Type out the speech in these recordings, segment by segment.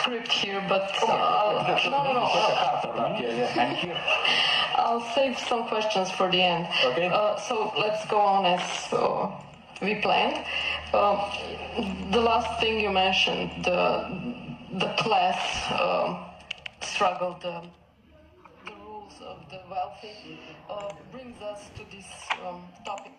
script here, but I'll save some questions for the end. Okay. So let's go on as we planned. The last thing you mentioned, the class struggle, the rules of the wealthy, brings us to this topic.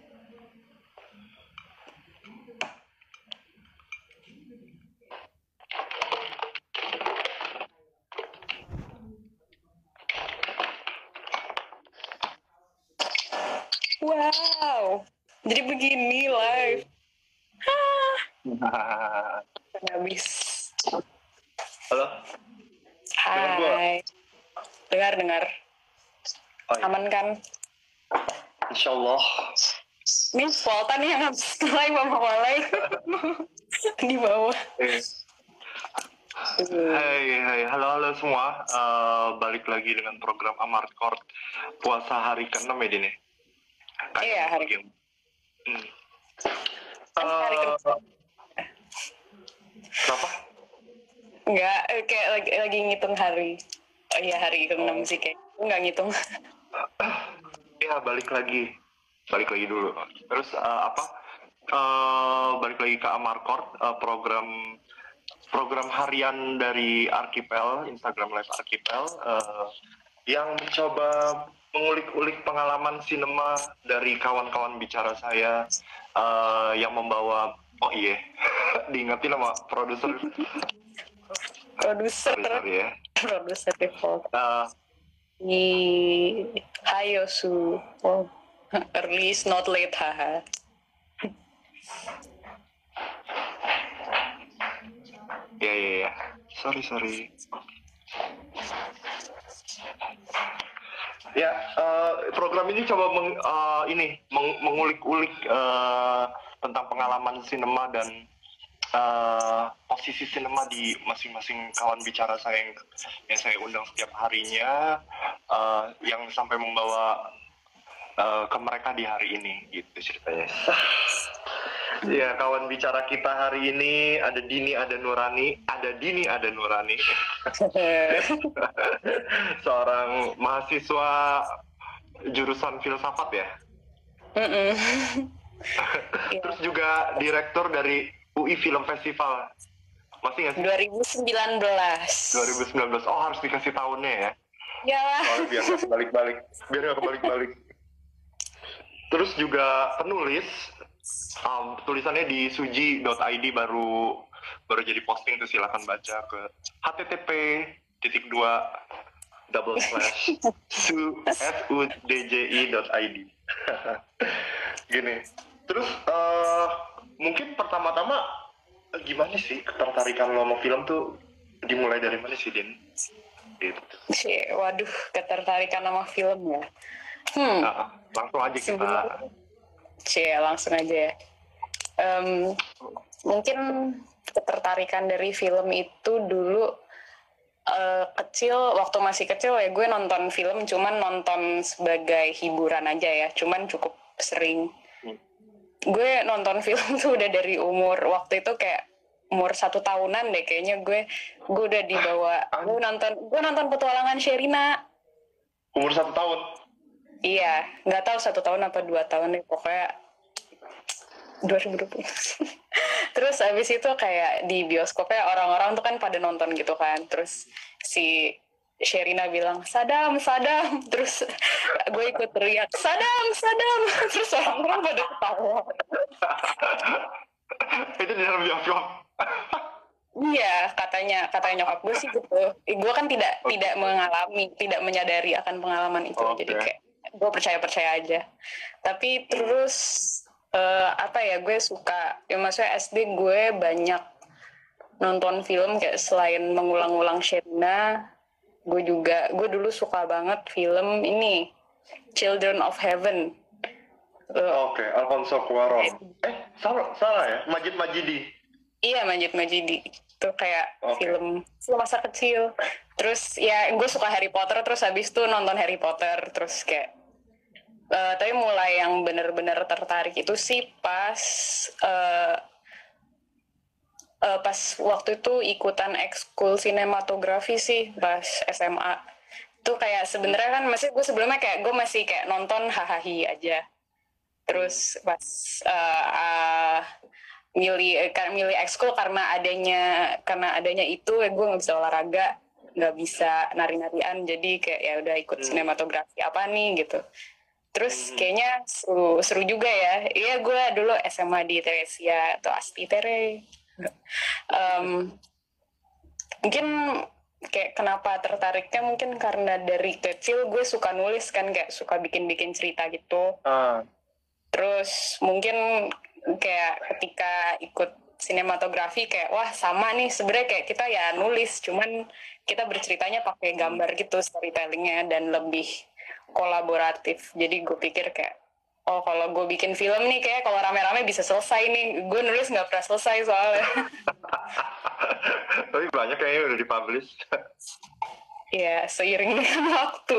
Wow, jadi begini live. Habis. Halo. Hai. Dengar. Oh, iya. Aman kan? Insyaallah. Ini Volta nih yang habis live sama Walay di bawah. Hai, halo semua. Balik lagi dengan program Amart Court puasa hari ke-6 ya Dini. Iya, hari ke-6. Hari ke-6. Kenapa? Enggak, kayak lagi ngitung hari. Oh iya, hari ke-6 sih kayak. Enggak ngitung. Ya, balik lagi dulu. Terus balik lagi ke Amart Court, program harian dari Archipel, Instagram Live Archipel, yang mencoba mengulik-ulik pengalaman sinema dari kawan-kawan bicara saya, yang membawa, diingetin sama produser ya. Produser default. Hayosu. Early is not late, haha. Ya. Sorry. Ya, program ini coba mengulik-ulik tentang pengalaman sinema dan posisi sinema di masing-masing kawan bicara saya yang saya undang setiap harinya, yang sampai membawa ke mereka di hari ini, gitu ceritanya. Ya, kawan bicara kita hari ini ada Dini, ada Nurani. Seorang mahasiswa jurusan filsafat ya. Terus juga direktur dari UI Film Festival. Masih nggak sih? 2019. Oh, harus dikasih tahunnya ya. Ya. Biar nggak kebalik-balik. Terus juga penulis, tulisannya di suji.id baru jadi posting, itu silakan baca ke http://sudji.id. Gini. Terus mungkin pertama-tama gimana sih ketertarikan lo sama film tuh, dimulai dari mana sih, Din? Gitu. Waduh, ketertarikan sama film ya. Langsung aja kita. Langsung aja ya. Mungkin ketertarikan dari film itu dulu waktu masih kecil ya, gue nonton film cuman nonton sebagai hiburan aja ya, cuman cukup sering. Gue nonton film tuh udah dari waktu itu kayak umur 1 tahunan deh kayaknya, gue udah dibawa. Gue nonton Petualangan Sherina. Umur 1 tahun? Iya, nggak tahu 1 tahun apa 2 tahun deh, pokoknya 2020. Terus abis itu kayak di bioskopnya orang-orang tuh kan pada nonton gitu kan, terus si Sherina bilang Sadam, terus gue ikut teriak Sadam, terus orang-orang pada ketawa. Itu di dalam bioskop. Iya, katanya nyokap gue sih gitu. Gue kan tidak mengalami, tidak menyadari akan pengalaman itu, jadi kayak gue percaya aja. Tapi terus gue suka, ya maksudnya SD gue banyak nonton film kayak selain mengulang-ulang Sherina, gue dulu suka banget film ini Children of Heaven. Alfonso Cuarón. Salah ya, Majid Majidi. Iya, Majid Majidi. Itu kayak film masa kecil. Terus ya gue suka Harry Potter, terus habis itu nonton Harry Potter, terus kayak tapi mulai yang benar-benar tertarik itu sih pas Pas waktu itu ikutan ekskul sinematografi sih pas SMA. Itu kayak sebenarnya kan masih gue sebelumnya kayak gue masih kayak nonton hahaha aja. Terus pas milih ekskul karena adanya itu gue nggak bisa olahraga, nggak bisa nari-narian, jadi kayak ya udah ikut sinematografi apa nih gitu. Terus kayaknya seru juga ya. Iya, gue dulu SMA di Teresia atau Asti Tere. Mungkin kayak kenapa tertariknya mungkin karena dari kecil gue suka nulis kan, kayak suka bikin cerita gitu. Terus mungkin kayak ketika ikut sinematografi kayak wah sama nih sebenarnya kayak kita ya nulis, cuman kita berceritanya pakai gambar gitu storytellingnya dan lebih kolaboratif. Jadi gue pikir kayak oh kalau gue bikin film nih kayak kalau rame-rame bisa selesai nih. Gue nulis nggak pernah selesai soalnya. Tapi banyak kayaknya udah dipublish. Iya, seiring dengan waktu.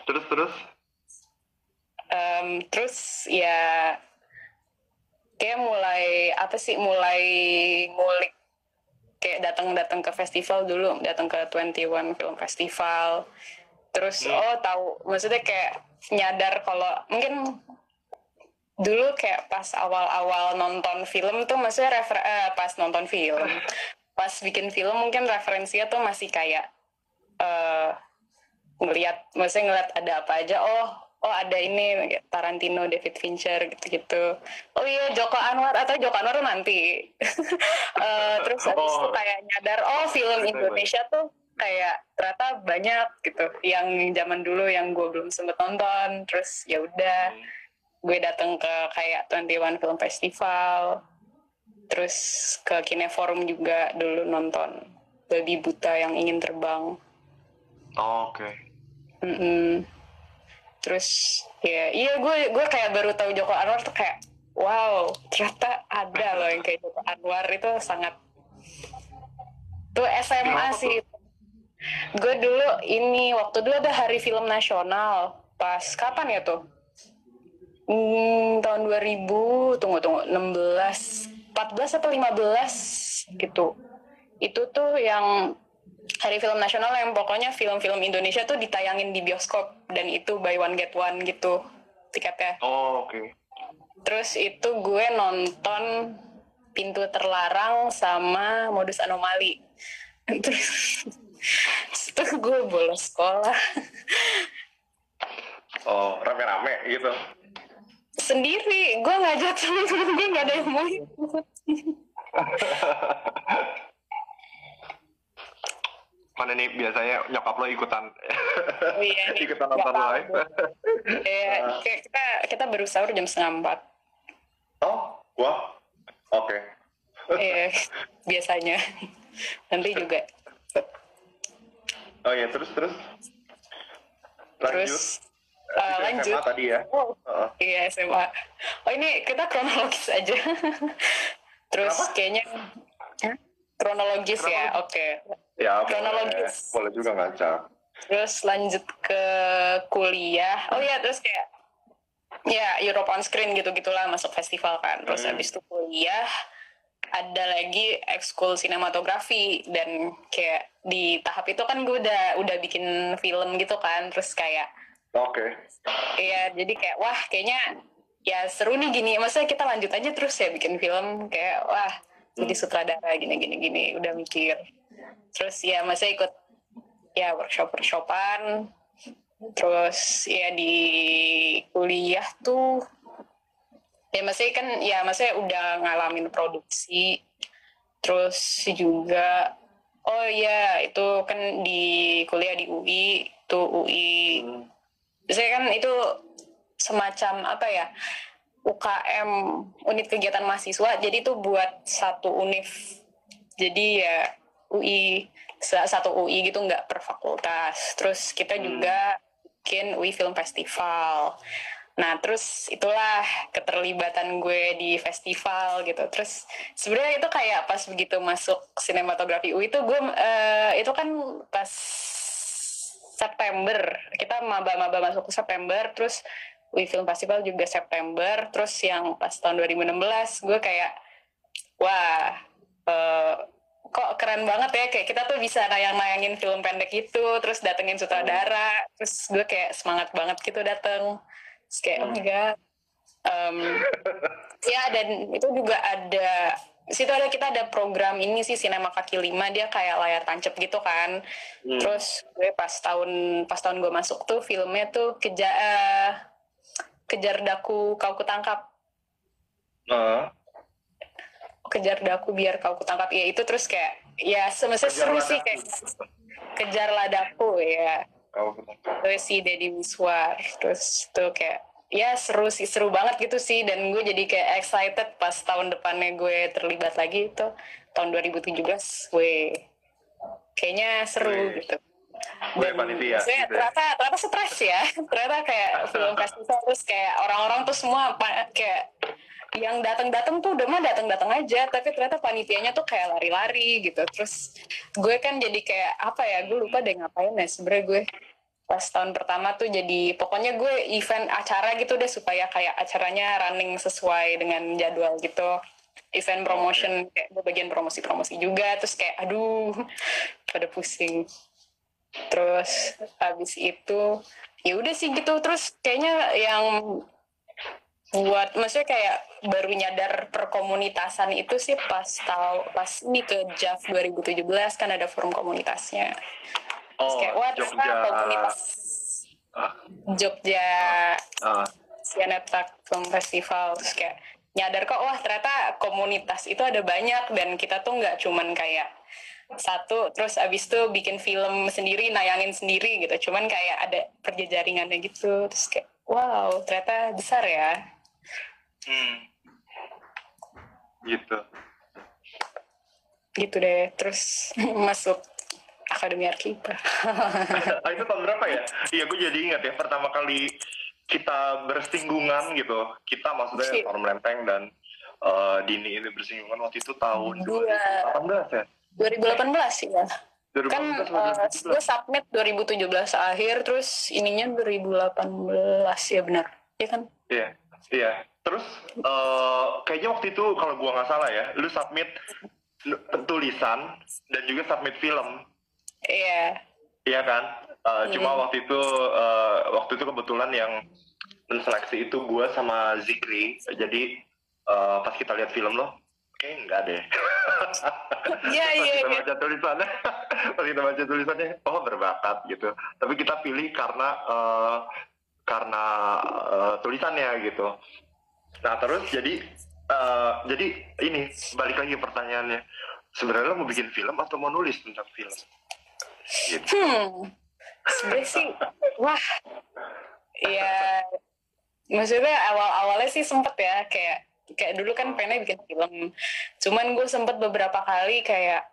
Terus? Terus ya kayak mulai ngulik kayak datang ke festival dulu, datang ke 21 Film Festival. Terus tahu maksudnya kayak nyadar kalau mungkin dulu kayak pas awal-awal nonton film tuh maksudnya pas nonton film, pas bikin film mungkin referensinya tuh masih kayak ngeliat ada apa aja, oh ada ini Tarantino, David Fincher gitu-gitu. Oh iya Joko Anwar nanti. Terus habis itu kayak nyadar film Indonesia tuh kayak ternyata banyak gitu yang zaman dulu yang gue belum sempet nonton. Terus ya udah gue datang ke kayak 21 Film Festival, terus ke Kineforum juga dulu nonton Babi Buta yang Ingin Terbang. Oke. Terus iya gue kayak baru tahu Joko Anwar tuh kayak wow ternyata ada loh yang kayak Joko Anwar. Itu sangat tuh SMA sih. Gue dulu waktu dulu ada Hari Film Nasional pas kapan ya tuh tahun 2000 16 14 atau 15 gitu. Itu tuh yang Hari Film Nasional yang pokoknya film-film Indonesia tuh ditayangin di bioskop dan itu buy one get one gitu tiketnya. Oke. Terus itu gue nonton Pintu Terlarang sama Modus Anomali. Terus itu gue bolos sekolah. Oh, rame-rame gitu. Sendiri, gue ngajak temen-temen gue nggak ada yang mau ikut. Mana nih biasanya nyokap lo ikutan ikutan nonton live. Kayak kita baru sahur jam 3:30. Oh, wah, oke. Biasanya. Nanti juga. Oh ya, terus. Lanjut. SMA tadi ya. Iya, SMA. Oh ini kita kronologis aja. Terus kenapa? Kayaknya kronologis ya, oke. Ya, kronologis. Boleh juga ngacak. Terus lanjut ke kuliah. Oh iya, terus kayak ya Europe on Screen gitu-gitulah, masuk festival kan. Terus habis itu kuliah ada lagi ekskul sinematografi dan kayak di tahap itu kan gue udah bikin film gitu kan. Terus kayak iya, jadi kayak wah kayaknya ya seru nih gini. Maksudnya kita lanjut aja terus ya bikin film, kayak wah jadi sutradara gini udah mikir. Terus ya maksudnya ikut ya workshopan. Terus ya di kuliah tuh ya maksudnya udah ngalamin produksi. Terus juga oh ya itu kan di kuliah di UI tuh UI. Saya kan itu semacam apa ya, UKM, unit kegiatan mahasiswa, jadi itu buat satu univ, jadi ya UI, satu UI gitu, nggak per fakultas. Terus kita juga bikin UI Film Festival. Nah terus itulah keterlibatan gue di festival gitu. Terus sebenarnya itu kayak pas begitu masuk sinematografi UI itu gue itu kan pas September, kita maba masuk ke September, terus UI Film Festival juga September. Terus yang pas tahun 2016 gue kayak wah kok keren banget ya, kayak kita tuh bisa nayangin film pendek itu, terus datengin sutradara, terus gue kayak semangat banget gitu dateng, terus kayak oh my god. Ya, dan itu juga ada situ kita ada program ini sih, Sinema Kaki Lima, dia kayak layar tancap gitu kan. Terus gue pas tahun gue masuk tuh filmnya tuh Kejar Daku Kau Kutangkap. Kejar Daku Biar Kau Kutangkap ya, itu terus kayak ya semestinya seru sih, kayak Kejarlah Daku ya. Terus si Deddy Miswar, terus tuh kayak ya seru banget gitu sih, dan gue jadi kayak excited pas tahun depannya gue terlibat lagi itu tahun 2017 gue kayaknya seru gitu. Dan maksudnya ternyata stres ya, ternyata kayak film festival terus kayak orang-orang tuh semua kayak yang datang tuh udah mah datang aja, tapi ternyata panitianya tuh kayak lari-lari gitu. Terus gue kan jadi kayak apa ya, gue lupa deh ngapain ya sebenarnya. Gue pas tahun pertama tuh jadi pokoknya gue event acara gitu deh, supaya kayak acaranya running sesuai dengan jadwal gitu, event promotion, kayak gue bagian promosi juga. Terus kayak aduh pada pusing. Terus habis itu ya udah sih gitu. Terus kayaknya yang buat maksudnya kayak baru nyadar perkomunitasan itu sih pas ini ke JAF 2017 kan ada forum komunitasnya. Terus kayak wah ternyata komunitas Jogja Sianetak Film Festival, terus kayak nyadar kok wah ternyata komunitas itu ada banyak, dan kita tuh nggak cuman kayak satu terus abis itu bikin film sendiri nayangin sendiri gitu, cuman kayak ada perjejaringannya gitu. Terus kayak wow ternyata besar ya. Gitu deh. Terus masuk Akademi Arkipa. Itu tahun berapa ya? Iya, gue jadi ingat ya, pertama kali kita bersinggungan gitu. Kita maksudnya Forum Lempeng dan Dini ini bersinggungan waktu itu tahun 2018 ya? 2018 sih ya. Kan gue submit 2017 akhir, terus ininya 2018 ya benar. Iya kan? Iya. Terus kayaknya waktu itu kalau gue nggak salah ya, lu submit tulisan dan juga submit film. Iya kan? Cuma waktu itu kebetulan yang menseleksi itu gue sama Zikri. Jadi pas kita lihat film lo, kayaknya enggak deh. Iya. Pas kita baca tulisannya, oh berbakat gitu. Tapi kita pilih karena tulisannya gitu. Nah terus jadi ini balik lagi pertanyaannya, sebenarnya lo mau bikin film atau mau nulis tentang film? Gitu. Sebenarnya sih, wah, ya, maksudnya awalnya sih sempet ya, kayak dulu kan pengen bikin film, cuman gue sempet beberapa kali kayak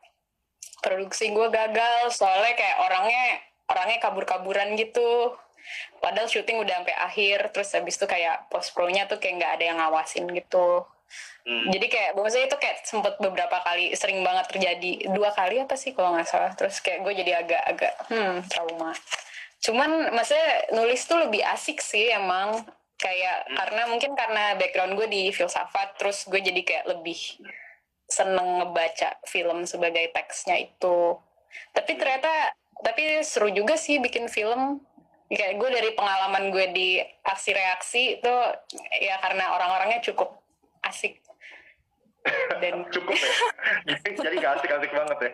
produksi gue gagal, soalnya kayak orangnya kabur-kaburan gitu, padahal syuting udah sampai akhir, terus habis itu kayak post pro-nya tuh kayak nggak ada yang ngawasin gitu. Jadi kayak maksudnya itu kayak sempet beberapa kali, sering banget terjadi, 2 kali apa sih kalau nggak salah. Terus kayak gue jadi agak trauma. Cuman maksudnya nulis tuh lebih asik sih emang, kayak karena background gue di filsafat, terus gue jadi kayak lebih seneng ngebaca film sebagai teksnya itu. Tapi seru juga sih bikin film. Kayak gue dari pengalaman gue di aksi reaksi itu ya karena orang-orangnya cukup asik. Dan cukup ya. Jadi gak asik-asik banget ya.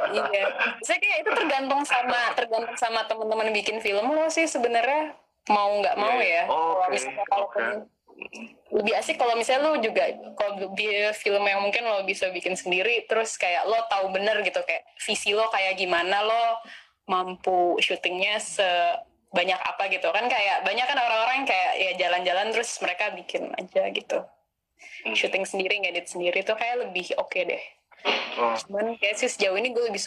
Iya. Saya kayak itu tergantung sama teman-teman bikin film lo sih sebenarnya, mau nggak mau ya. Kalau lebih asik kalau misalnya lo juga kalau film yang mungkin lo bisa bikin sendiri, terus kayak lo tahu bener gitu kayak visi lo kayak gimana, lo mampu syutingnya sebanyak apa gitu kan. Kayak banyak kan orang-orang yang kayak ya jalan-jalan terus mereka bikin aja gitu. Syuting sendiri, ngedit sendiri tuh kayak lebih oke deh. Cuman kayak sih sejauh ini gue lebih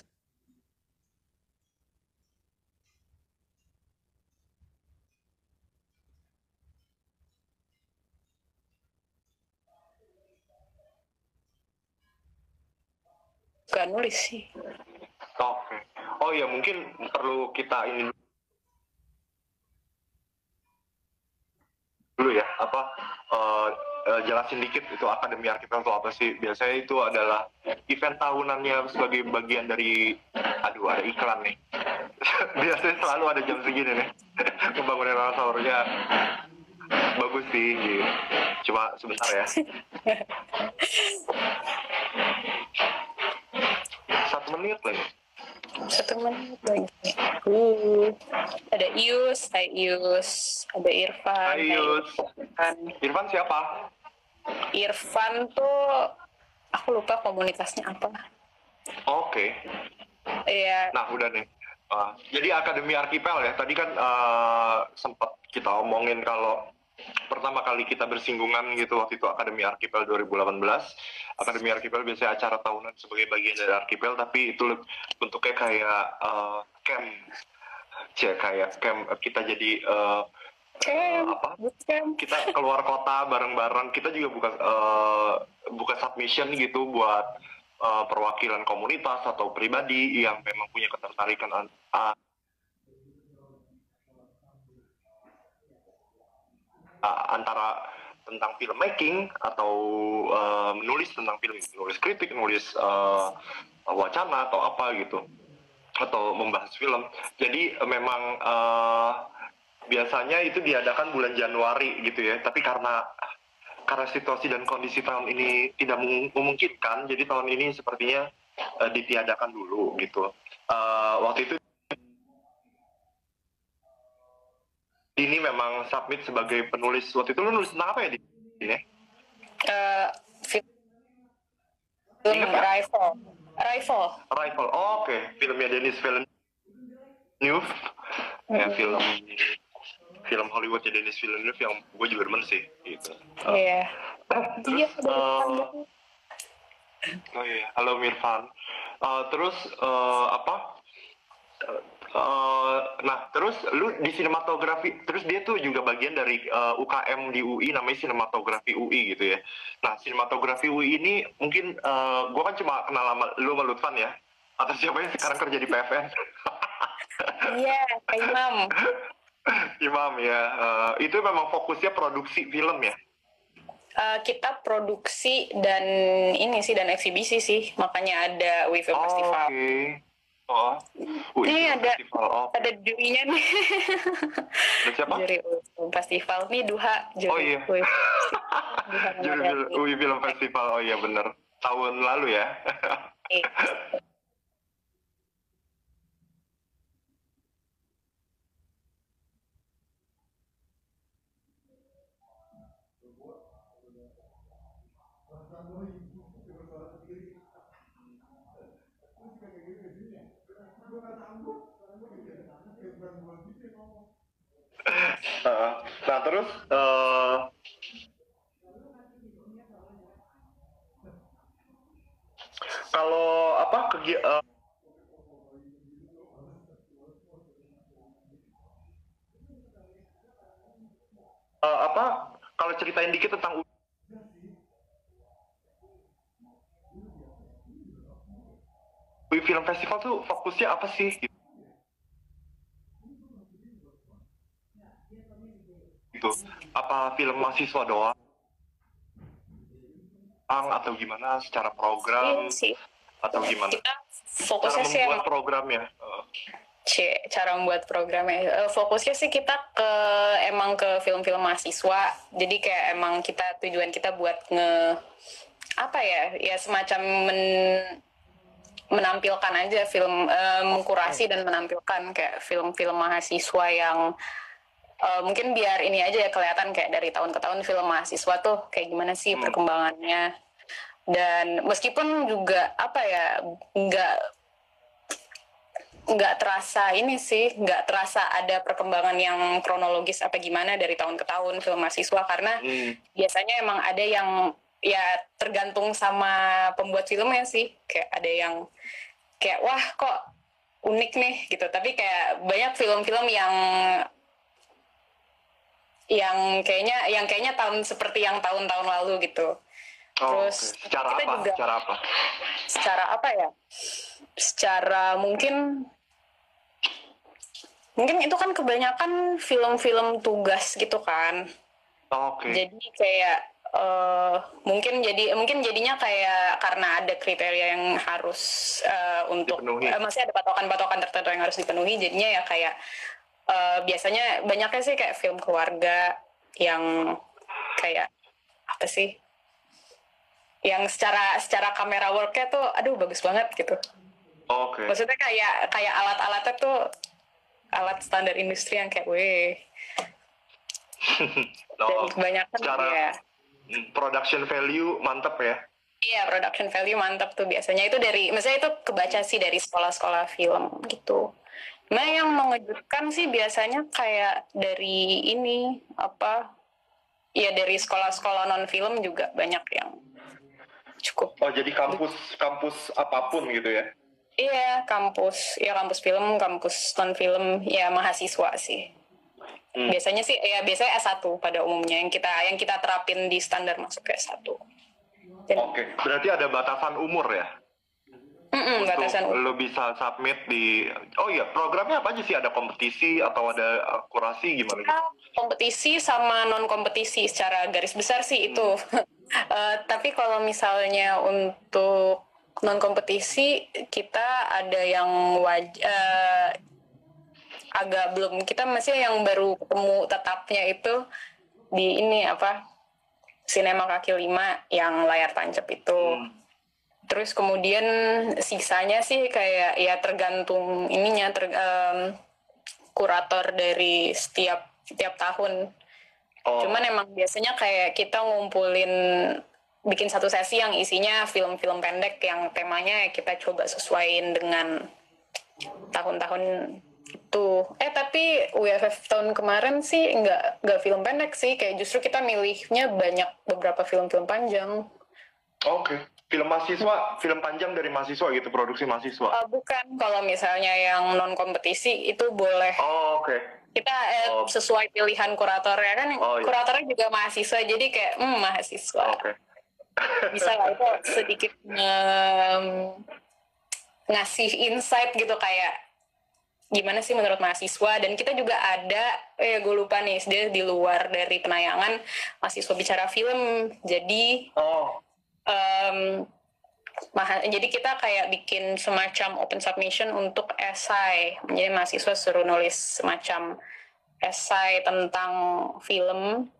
suka nulis sih. Oke. Oh ya, mungkin perlu kita ini jelasin dikit itu Akademi Archipel itu apa sih? Biasanya itu adalah event tahunannya sebagai bagian dari, aduh ada iklan nih. Biasanya selalu ada jam segini nih. Pembangunan dinosaurusnya bagus sih, cuma sebentar ya. 1 menit lagi. 1 menit lagi. Ada Ius, hai Ius, ada Irfan. Hai Ius. Irfan siapa? Irfan tuh aku lupa komunitasnya apa. Oke. Iya. Nah udah nih. Jadi Akademi Archipel ya. Tadi kan sempat kita omongin kalau pertama kali kita bersinggungan gitu waktu itu Akademi Archipel 2018. Akademi Archipel biasanya acara tahunan sebagai bagian dari Archipel, tapi itu bentuknya kayak camp. Kayak camp kita jadi kita keluar kota bareng-bareng. Kita juga buka submission gitu buat perwakilan komunitas atau pribadi yang memang punya ketertarikan antara tentang filmmaking atau menulis tentang film, nulis kritik, nulis wacana atau apa gitu, atau membahas film. Jadi memang biasanya itu diadakan bulan Januari gitu ya, tapi karena situasi dan kondisi tahun ini tidak memungkinkan, jadi tahun ini sepertinya ditiadakan dulu gitu. Waktu itu ini memang submit sebagai penulis. Waktu itu lu nulis tentang apa ya di sini? Film Arrival. Oh, oke. Filmnya Denis Villeneuve. Ya, film Hollywoodnya Denis Villeneuve yang gue juga demen sih gitu. Iya. Dia oh iya, halo Mirfan. Terus nah terus lu di sinematografi, terus dia tuh juga bagian dari UKM di UI namanya sinematografi UI gitu ya. Nah sinematografi UI ini mungkin gue kan cuma kenal sama lu sama Lutfan ya, atau siapa yang sekarang kerja di PFN. Iya, Imam. Imam ya, itu memang fokusnya produksi film ya? Kita produksi dan ini sih, dan eksibisi sih, makanya ada UI Film Festival. Oke. Oh, ini ada festival. Ada jurinya nih. Ada siapa? Juri festival nih, Duha. Juri. Oh iya. Juri UI Film Festival. Oh iya bener. Tahun lalu ya. Nah terus kalau apa kalau ceritain dikit tentang UI Film Festival tuh fokusnya apa sih? Gitu. Apa film mahasiswa doang? Atau gimana secara program? Iya sih. Atau gimana? Kita fokusnya cara membuat programnya. Cara membuat programnya. Fokusnya sih kita emang ke film-film mahasiswa. Jadi kayak emang tujuan kita buat semacam menampilkan aja film, mengkurasi dan menampilkan kayak film-film mahasiswa yang mungkin biar ini aja ya kelihatan kayak dari tahun ke tahun film mahasiswa tuh kayak gimana sih perkembangannya. Dan meskipun juga nggak terasa nggak terasa ada perkembangan yang kronologis apa gimana dari tahun ke tahun film mahasiswa, karena biasanya emang ada yang ya tergantung sama pembuat filmnya sih, kayak ada yang kayak wah kok unik nih gitu, tapi kayak banyak film-film yang kayaknya tahun seperti yang tahun-tahun lalu gitu. Terus secara apa ya? Secara mungkin itu kan kebanyakan film-film tugas gitu kan. Oke. Jadi kayak mungkin jadinya kayak karena ada kriteria yang harus untuk masih ada patokan-patokan tertentu yang harus dipenuhi, jadinya ya kayak biasanya banyaknya sih kayak film keluarga yang kayak apa sih, yang secara kamera worknya tuh aduh bagus banget gitu. Oke. Maksudnya kayak alat-alatnya tuh alat standar industri yang kayak dan kebanyakan secara ya production value mantap ya. Iya, production value mantap tuh biasanya. Itu maksudnya itu kebaca sih dari sekolah-sekolah film gitu. Nah, yang mengejutkan sih biasanya kayak dari ini, ya dari sekolah-sekolah non-film juga banyak yang cukup. Oh, jadi kampus apapun gitu ya? Iya, kampus film, kampus non-film, ya mahasiswa sih. Biasanya sih, ya biasanya S1 pada umumnya yang kita terapin di standar masuk ke S1. Oke, berarti ada batasan umur ya? Untuk Batasan umur. lo bisa submit di, oh iya, programnya apa aja sih? Ada kompetisi atau ada kurasi gimana? Kompetisi sama non-kompetisi secara garis besar sih itu. Tapi kalau misalnya untuk non-kompetisi, kita ada yang agak belum, kita masih yang baru ketemu tetapnya itu di ini Sinema Kaki 5 yang layar tancap itu. Terus kemudian sisanya sih kayak ya tergantung ininya, kurator dari setiap tahun. Cuman emang biasanya kayak kita bikin satu sesi yang isinya film-film pendek yang temanya kita coba sesuaiin dengan tahun-tahun itu. Tapi UFF tahun kemarin sih nggak film pendek sih, kayak justru kita milihnya banyak beberapa film-film panjang. Oke. Film mahasiswa, film panjang dari mahasiswa gitu, produksi mahasiswa? Bukan, kalau misalnya yang non kompetisi itu boleh. Oke. Kita sesuai pilihan kuratornya kan, kuratornya juga mahasiswa, jadi kayak mahasiswa. Bisa lah itu sedikit ngasih insight gitu kayak gimana sih menurut mahasiswa. Dan kita juga ada gue lupa nih, dia di luar dari penayangan mahasiswa bicara film, jadi jadi kita kayak bikin semacam open submission untuk esai. Jadi mahasiswa suruh nulis semacam esai tentang film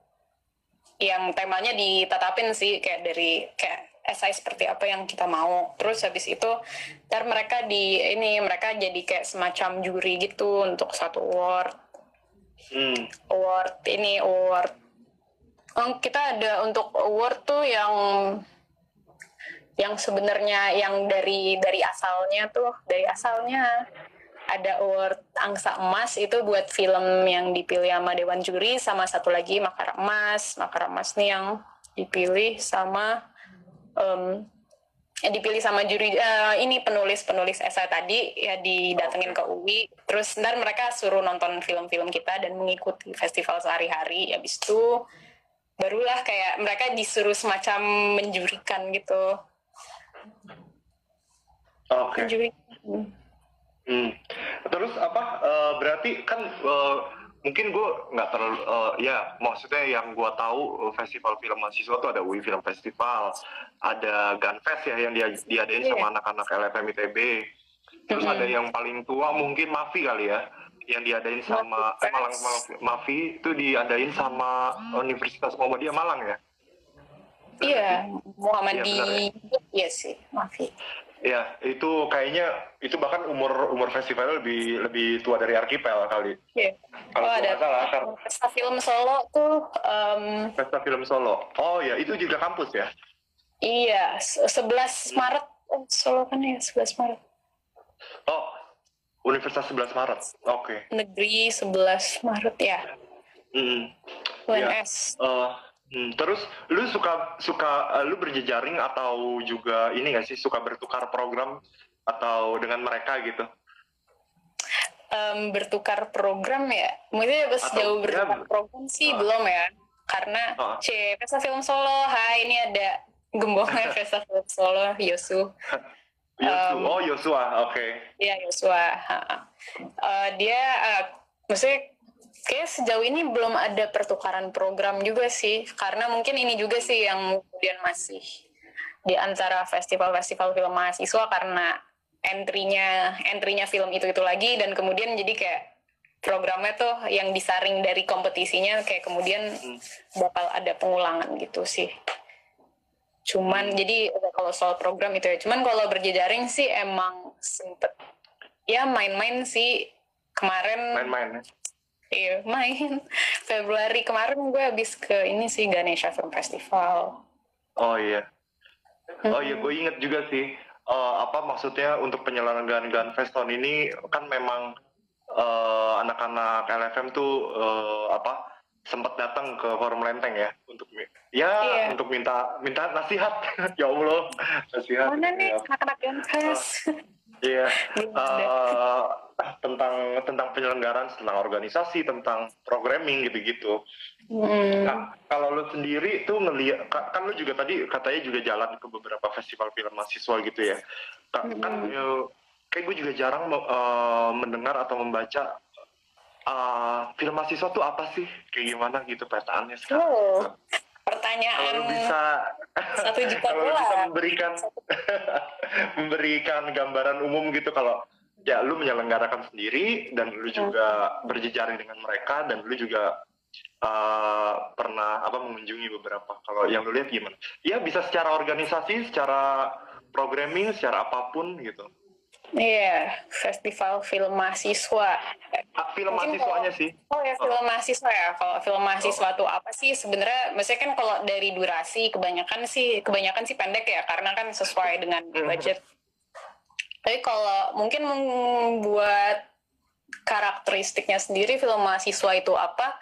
yang temanya ditetapin sih, kayak esai seperti apa yang kita mau. Terus habis itu ntar mereka jadi kayak semacam juri gitu untuk satu award. Award kita ada untuk award tuh yang sebenarnya yang dari asalnya ada award Angsa Emas itu buat film yang dipilih sama Dewan Juri, sama satu lagi Makar Emas nih yang dipilih sama juri ini penulis esai tadi ya, didatengin ke UI, terus ntar mereka suruh nonton film-film kita dan mengikuti festival sehari-hari. Habis itu barulah kayak mereka disuruh semacam menjurikan gitu. Oke. Terus berarti kan mungkin gue nggak terlalu maksudnya yang gue tahu festival film mahasiswa tuh ada UI Film Festival, ada Gunfest ya yang diadain sama anak-anak LFM ITB. Terus ada yang paling tua mungkin Mafi kali ya, yang diadain sama Mafi itu diadain sama Universitas Muhammadiyah Malang ya. Iya, Muhammadiyah. Iya sih, Mafi. Ya, itu kayaknya itu bahkan umur festivalnya lebih tua dari Archipel kali. Iya. Kalau nggak salah, Pesta Film Solo tuh. Pesta Film Solo. Oh ya, itu juga kampus ya? Iya, 11 Maret. Solo kan ya, 11 Maret. Oh, Universitas 11 Maret. Oke. Negeri 11 Maret ya. UNS. Terus lu suka lu berjejaring atau juga ini nggak sih, suka bertukar program atau dengan mereka gitu? Bertukar program ya, mungkin sejauh bertukar program sih belum ya, karena Pesta Film Solo, ini ada gembongnya Pesta Film Solo, Yosu. Yosua, oke. Iya, Yosua. Dia maksudnya kayak sejauh ini belum ada pertukaran program juga sih, karena mungkin ini juga sih yang kemudian masih di antara festival-festival film mahasiswa, karena entry-nya film itu lagi, dan kemudian jadi kayak programnya tuh yang disaring dari kompetisinya kayak kemudian bakal ada pengulangan gitu sih. Cuman jadi kalau soal program itu ya, cuman kalau berjejaring sih emang sempet ya main-main sih kemarin. Main-main ya? Iya, main. Februari kemarin gue habis ke ini sih, Ganesha Film Festival. Oh iya. Oh iya, gue inget juga sih. Apa maksudnya untuk penyelenggaraan Gunfest tahun ini kan memang anak-anak LFM tuh sempat datang ke Forum Lenteng ya untuk untuk minta nasihat. Ya Allah, nasihat. Mana nih anak-anak Gunfest? Iya, tentang penyelenggaraan, tentang organisasi, tentang programming gitu-gitu. Nah, kalau lo sendiri tuh ngeliat, kan lo juga tadi katanya juga jalan ke beberapa festival film mahasiswa gitu ya. Kayak gue juga jarang mendengar atau membaca film mahasiswa tuh apa sih, kayak gimana gitu petaannya sekarang. Pertanyaan kalau bisa $1 juta. Kalau bisa memberikan gambaran umum gitu, kalau ya lu menyelenggarakan sendiri dan lu juga berjejaring dengan mereka dan lu juga pernah mengunjungi beberapa, kalau yang lu lihat gimana? Ya bisa secara organisasi, secara programming, secara apapun gitu. Iya, festival film mahasiswa. Film mahasiswanya sih. Oh ya, film mahasiswa ya. Kalau film mahasiswa tuh apa sih sebenarnya? Maksudnya kan kalau dari durasi kebanyakan sih pendek ya, karena kan sesuai dengan budget. Tapi kalau mungkin membuat karakteristiknya sendiri film mahasiswa itu apa?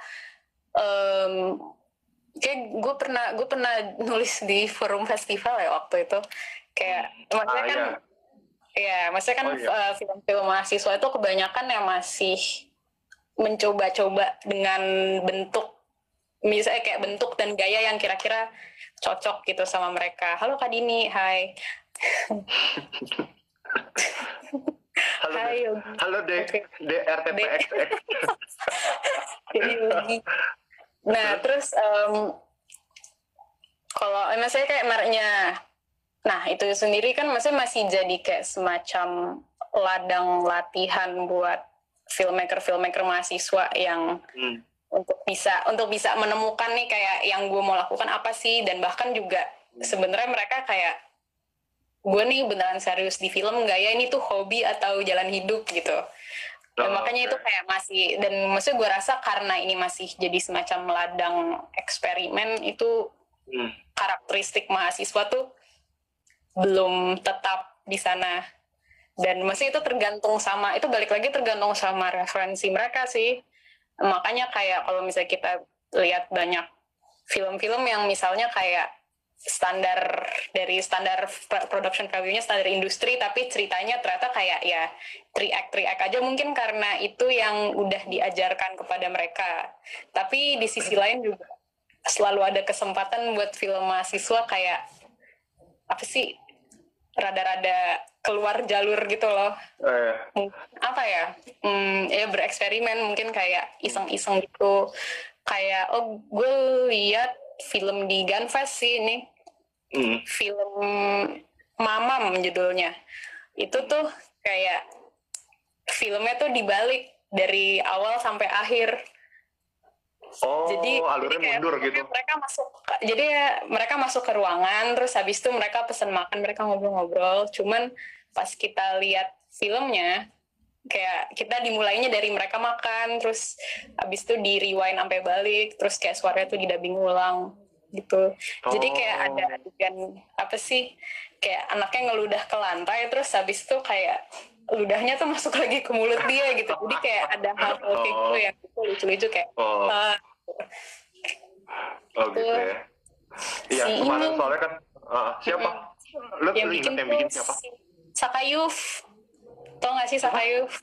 Kayak gue pernah nulis di forum festival ya waktu itu. Kayak maksudnya kan. Ya, maksudnya kan film-film mahasiswa itu kebanyakan yang masih mencoba-coba dengan bentuk, misalnya kayak bentuk dan gaya yang kira-kira cocok gitu sama mereka. Halo Kak Dini, hai. Hai Yogi. Halo DRTPXX. Yogi. Nah, terus kalau maksudnya kayak mereknya, nah itu sendiri kan maksudnya masih jadi kayak semacam ladang latihan buat filmmaker mahasiswa yang untuk bisa menemukan nih kayak yang gue mau lakukan apa sih, dan bahkan juga sebenarnya mereka kayak gue nih beneran serius di film nggak ya, ini tuh hobi atau jalan hidup gitu. Dan makanya itu kayak masih, dan maksudnya gue rasa karena ini masih jadi semacam ladang eksperimen, itu karakteristik mahasiswa tuh belum tetap di sana. Dan masih itu tergantung sama referensi mereka sih. Makanya kayak kalau misalnya kita lihat banyak film-film yang misalnya kayak standar production value-nya standar industri, tapi ceritanya ternyata kayak ya 3 act aja, mungkin karena itu yang udah diajarkan kepada mereka. Tapi di sisi lain juga selalu ada kesempatan buat film mahasiswa kayak apa sih, rada-rada keluar jalur gitu loh. Apa ya? Ya bereksperimen, mungkin kayak iseng-iseng gitu. Kayak gue lihat film di Gunfest sih ini. Film Mamam judulnya. Itu tuh kayak filmnya tuh dibalik dari awal sampai akhir. Jadi alurnya mundur gitu. Mereka masuk ke ruangan, terus habis itu mereka pesan makan, mereka ngobrol-ngobrol. Cuman pas kita lihat filmnya, kayak kita dimulainya dari mereka makan, terus habis itu di rewind sampai balik, terus kayak suaranya tuh didubbing ulang gitu. Jadi kayak ada adegan apa sih? Kayak anaknya ngeludah ke lantai, terus habis itu kayak ludahnya tuh masuk lagi ke mulut dia gitu. Jadi kayak ada hal-hal kayak gitu yang lucu-lucu kayak gitu ya. Iya, kemarin soalnya kan siapa? Lu ingat yang bikin siapa? Sakayuf. Tau gak sih Sakayuf?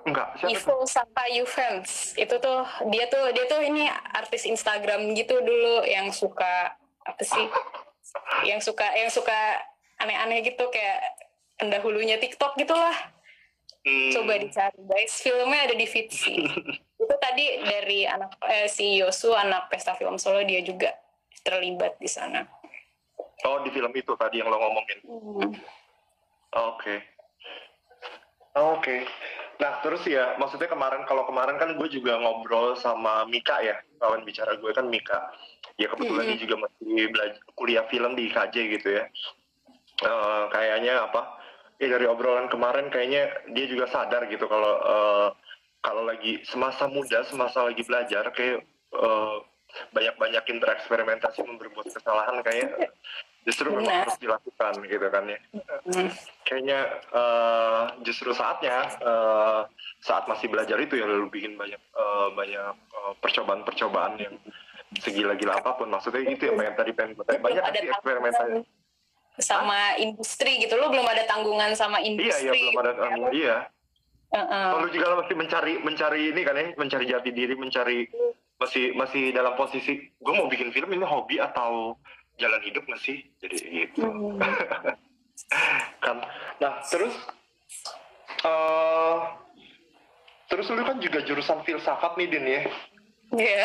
Enggak, siapa? Evil Sakayuf Fans. Itu tuh dia tuh ini artis Instagram gitu dulu yang suka apa sih? Yang suka aneh-aneh gitu, kayak pendahulunya TikTok gitulah. Coba dicari guys, filmnya ada di Vitsy. itu tadi dari si Yosu, anak Pesta Film Solo, dia juga terlibat di sana. Oh, di film itu tadi yang lo ngomongin. Oke. Nah, terus ya, maksudnya kemarin kan gue juga ngobrol sama Mika ya, kawan bicara gue kan Mika. Ya kebetulan dia juga masih kuliah film di IKJ gitu ya. Kayaknya dari obrolan kemarin kayaknya dia juga sadar gitu kalau lagi semasa muda, semasa lagi belajar kayak banyak-banyakin bereksperimentasi, berbuat kesalahan kayak justru memang harus dilakukan gitu kan ya. Kayaknya justru saatnya saat masih belajar itu ya lu bikin banyak percobaan-percobaan yang segila-gila apapun. Maksudnya itu yang pengen banyak sih eksperimentasi sama industri gitu. Lo belum ada tanggungan sama industri. Iya, belum ada iya. Lalu juga masih mencari ini kan ya, mencari jati diri, masih dalam posisi gue mau bikin film ini hobi atau jalan hidup nggak sih, jadi gitu. Kan, nah terus lu kan juga jurusan filsafat nih Din ya. Iya.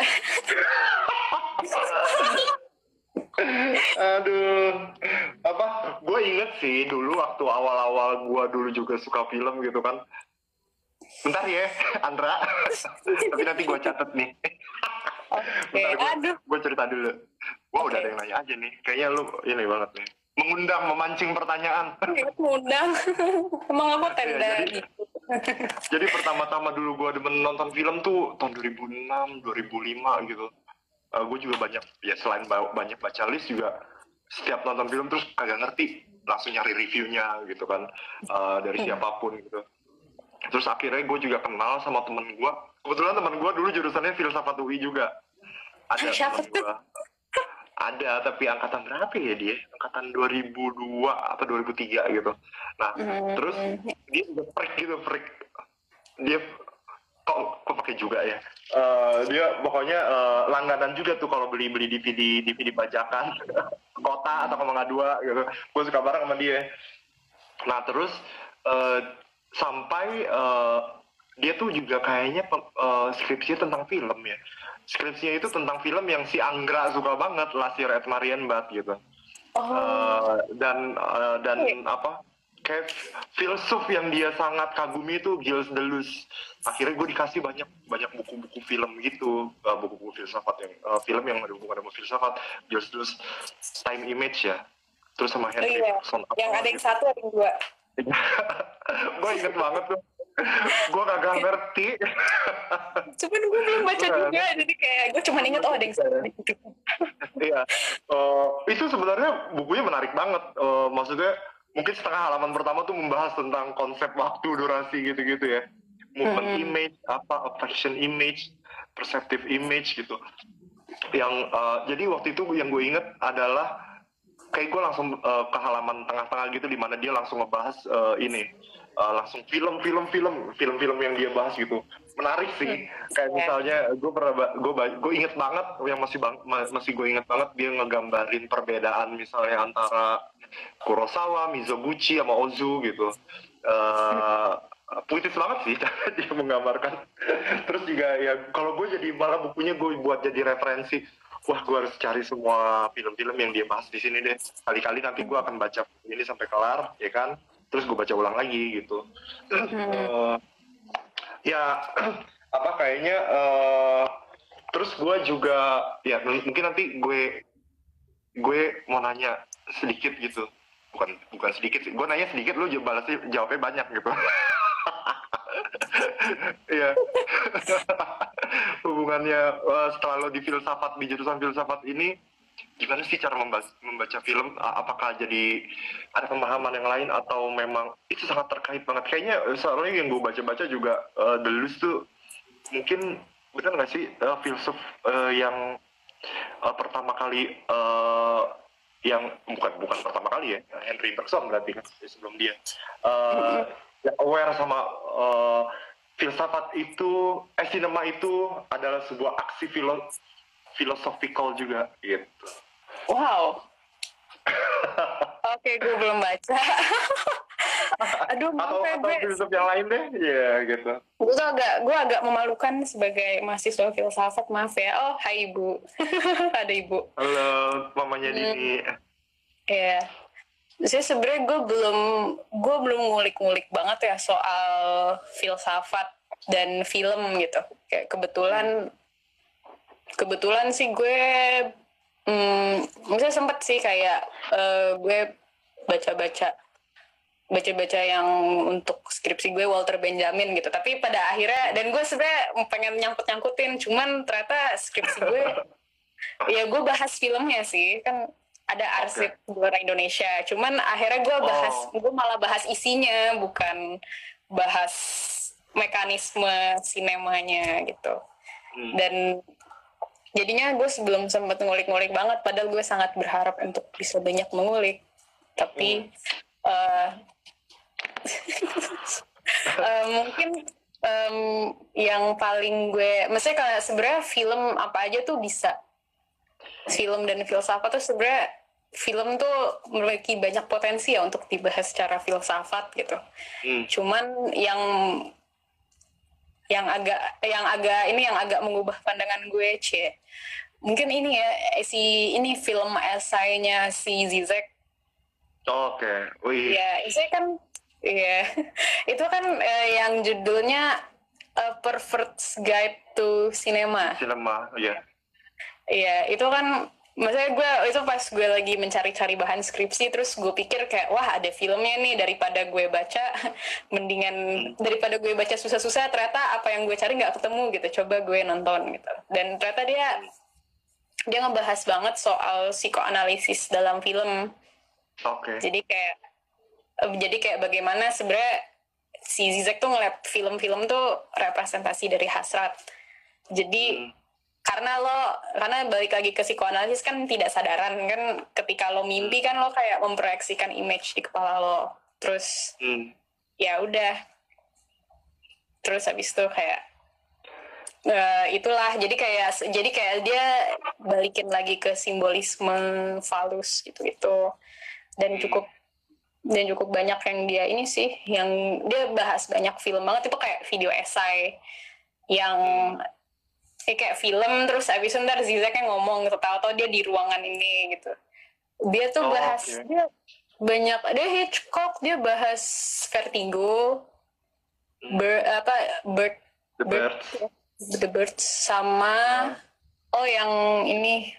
Aduh, gue inget sih dulu waktu awal-awal gue dulu juga suka film gitu kan. Bentar ya, Andra. Tapi nanti gue catat nih. Bentar, gue cerita dulu. Wah, udah ada yang nanya aja nih. Kayaknya lu ini banget nih. Memancing pertanyaan. Mengundang. Emang aku tenda gitu. Jadi pertama-tama dulu gue demen nonton film tuh tahun 2006, 2005 gitu. Gue juga selain banyak baca list juga setiap nonton film terus kagak ngerti, langsung nyari reviewnya gitu kan, dari siapapun gitu. Terus akhirnya gue juga kenal sama temen gue. Kebetulan temen gue dulu jurusannya filsafat UI juga. Ada temen gue. Ada, tapi angkatan berapa ya dia? Angkatan 2002 atau 2003 gitu. Nah, terus dia juga freak. Dia kok pakai juga ya. Dia pokoknya langganan juga tuh kalau beli DVD bajakan Kota atau Komanga 2 gitu. Gue suka bareng sama dia. Nah, terus sampai dia tuh juga kayaknya skripsinya tentang film ya. Skripsinya itu tentang film yang si Anggra suka banget, Last Year at Marienbad gitu. Dan kayak filsuf yang dia sangat kagumi itu Gilles Deleuze. Akhirnya gue dikasih banyak buku-buku film gitu, buku-buku filsafat yang film yang ada hubungan sama filsafat. Gilles Deleuze, Time Image ya. Terus sama Henry Bergson. Yang ada yang satu, ada yang dua. Gue inget banget tuh. Gue kagak ngerti. Cuman gue belum baca juga, jadi kayak gue cuma inget ada yang satu. Iya, itu sebenarnya bukunya menarik banget. Maksudnya mungkin setengah halaman pertama tuh membahas tentang konsep waktu, durasi gitu-gitu ya. Movement image, affection image, perceptive image gitu. Yang jadi waktu itu yang gue inget adalah kayak gue langsung ke halaman tengah-tengah gitu, di mana dia langsung ngebahas langsung film-film yang dia bahas gitu. Menarik sih. Kayak misalnya gue inget banget yang masih gue inget banget, dia ngegambarin perbedaan misalnya antara Kurosawa, Mizoguchi sama Ozu gitu. Puitis banget sih cara dia menggambarkan. Terus juga ya kalau gue jadi malah bukunya gue buat jadi referensi. Wah, gue harus cari semua film-film yang dia bahas di sini deh. Kali-kali nanti gue akan baca ini sampai kelar, ya kan? Terus gue baca ulang lagi gitu. Kayaknya terus gue juga ya mungkin nanti gue mau nanya sedikit gitu. Bukan sedikit sih. Gue nanya sedikit, lu jawabnya banyak gitu. Iya. Hubungannya setelah lo di jurusan filsafat ini, gimana sih cara membaca film? Apakah jadi ada pemahaman yang lain atau memang itu sangat terkait banget? Kayaknya soalnya yang gue baca-baca juga Deleuze tuh mungkin benar nggak sih filsuf yang pertama kali yang bukan pertama kali ya, Henry Bergson berarti kan sebelum dia aware sama filsafat itu, sinema itu adalah sebuah aksi filosofikal juga gitu. Wow. Oke, gue belum baca. Aduh, maaf ya atau gue. filsuf yang lain deh, ya gitu. Gue agak memalukan sebagai mahasiswa filsafat, maaf ya. Oh, hai Ibu. Ada Ibu. Halo, mamanya Dini. Ya. Saya sebenarnya gue belum ngulik-ngulik banget ya soal filsafat dan film gitu. Kayak kebetulan sih gue misalnya sempet sih kayak gue baca-baca yang untuk skripsi gue Walter Benjamin gitu. Tapi pada akhirnya, dan gue sebenarnya pengen nyangkut-nyangkutin, cuman ternyata skripsi gue ya gue bahas filmnya sih, kan ada arsip luar Indonesia. Cuman akhirnya gue malah bahas isinya, bukan bahas mekanisme sinemanya gitu. Dan jadinya gue sebelum sempat ngulik-ngulik banget, padahal gue sangat berharap untuk bisa banyak mengulik. Tapi mungkin yang paling gue, maksudnya kalau sebenarnya film apa aja tuh bisa, film dan filsafat tuh sebenarnya film tuh memiliki banyak potensi ya untuk dibahas secara filsafat gitu. Cuman yang agak mengubah pandangan gue, mungkin ini ya, ini film esainya si Zizek. Wih. Ya, itu kan itu kan yang judulnya A Pervert's Guide to Cinema. Ya. Iya, itu kan maksudnya gue itu pas gue lagi mencari-cari bahan skripsi, terus gue pikir kayak wah ada filmnya nih, daripada gue baca daripada gue baca susah-susah, ternyata apa yang gue cari nggak ketemu gitu, coba gue nonton gitu. Dan ternyata dia ngebahas banget soal psikoanalisis dalam film. Jadi kayak bagaimana sebenarnya si Zizek tuh ngeliat film-film tuh representasi dari hasrat. Jadi karena balik lagi ke psikoanalisis kan tidak sadaran kan, ketika lo mimpi kan lo kayak memproyeksikan image di kepala lo, terus ya udah, terus habis itu kayak itulah, jadi kayak dia balikin lagi ke simbolisme falus gitu dan cukup banyak yang dia ini sih, yang dia bahas banyak film banget, itu kayak video esai yang kayak film, terus abis itu ntar Zizeknya ngomong gitu, tahu-tahu dia di ruangan ini gitu, dia tuh bahas dia banyak, dia Hitchcock, dia bahas Vertigo, The Birds sama yang ini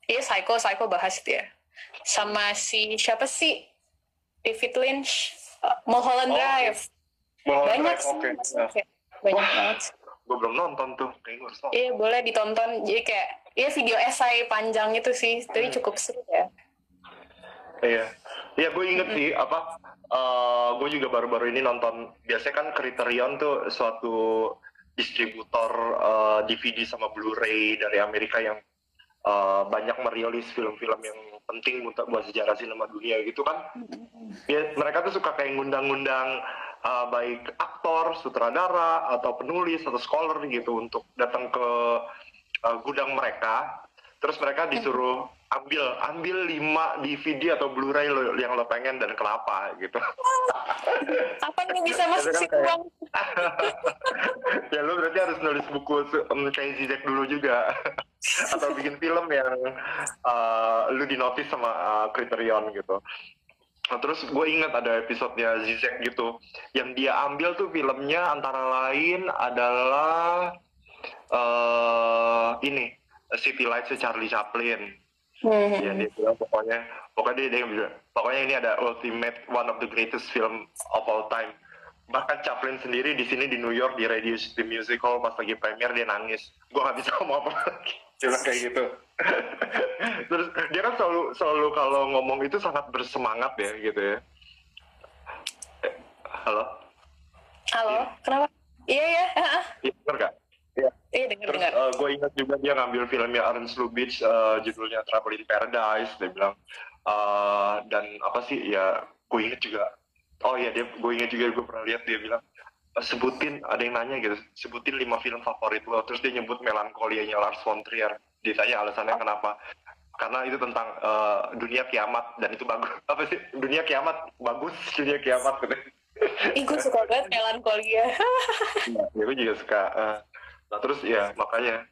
iya Psycho bahas dia, sama si siapa sih, David Lynch, Mulholland Drive. Banyak sih, banyak banget. Gue belum nonton tuh, kayaknya gue harus nonton. Iya, boleh ditonton. Jadi kayak video esai panjang itu sih, tapi cukup seru ya. Iya, gue inget sih gue juga baru-baru ini nonton. Biasanya kan Criterion tuh suatu distributor DVD sama Blu-ray dari Amerika yang banyak merilis film-film yang penting buat sejarah sinema dunia gitu kan. Ya, mereka tuh suka kayak ngundang-ngundang baik aktor, sutradara, atau penulis, atau scholar gitu untuk datang ke gudang mereka. Terus mereka disuruh ambil 5 DVD atau Blu-ray yang lo pengen dan kenapa gitu. Apa nih bisa masuk situ bang? Ya lo berarti harus nulis buku kayak Zizek dulu juga. Atau bikin film yang lu dinotis sama Criterion gitu. Nah, terus gue ingat ada episodenya Zizek gitu, yang dia ambil tuh filmnya antara lain adalah ini City Lights Charlie Chaplin. Ya dia bilang pokoknya dia bilang pokoknya ini ada ultimate one of the greatest film of all time. Bahkan Chaplin sendiri di sini di New York di Radio City Music Hall pas lagi premier dia nangis. Gue nggak bisa ngomong apa lagi. Dia bilang kayak gitu. Terus dia kan selalu kalau ngomong itu sangat bersemangat ya gitu ya. Halo? Kenapa? Iya. Iya, bener gak? Iya, dengar. Gue ingat juga dia ngambil filmnya Ernst Lubitsch, judulnya Trouble in Paradise, dia bilang. Dan apa sih, ya gue ingat juga. Gue ingat juga, gue pernah lihat dia bilang, sebutin, ada yang nanya gitu, sebutin 5 film favorit lo. Terus dia nyebut Melancholia-nya Lars von Trier. Ditanya alasannya kenapa. karena itu tentang dunia kiamat dan itu bagus. Apa sih, dunia kiamat bagus, dunia kiamat gitu. Ih, gue suka banget melankolia. Ya, gue juga suka. Nah terus ya makanya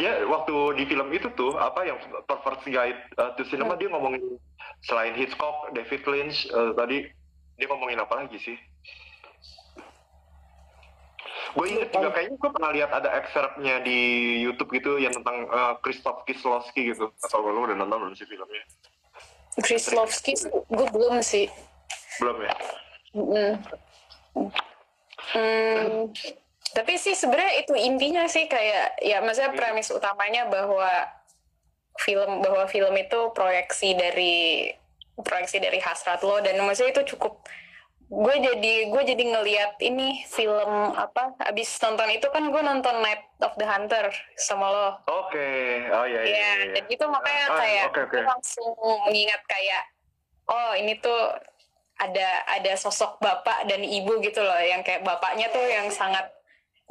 dia waktu di film itu tuh apa yang First Guide to Cinema, dia ngomongin selain Hitchcock, David Lynch, tadi dia ngomongin apa lagi sih? Gue inget juga kayaknya gue pernah lihat ada excerptnya di YouTube gitu yang tentang Krzysztof Kieslowski gitu. Atau lo udah nonton belum sih filmnya? Kieslowski gue belum sih. Belum ya? Tapi sih sebenarnya itu intinya sih, kayak ya maksudnya premis utamanya bahwa film itu proyeksi dari hasrat lo, dan maksudnya itu cukup. Gue jadi ngelihat ini film apa, abis nonton itu kan gue nonton Night of the Hunter sama lo. Oke. Oh iya. Dan itu makanya kayak gue langsung mengingat kayak, oh ini tuh ada sosok bapak dan ibu gitu loh, yang kayak bapaknya tuh yang sangat,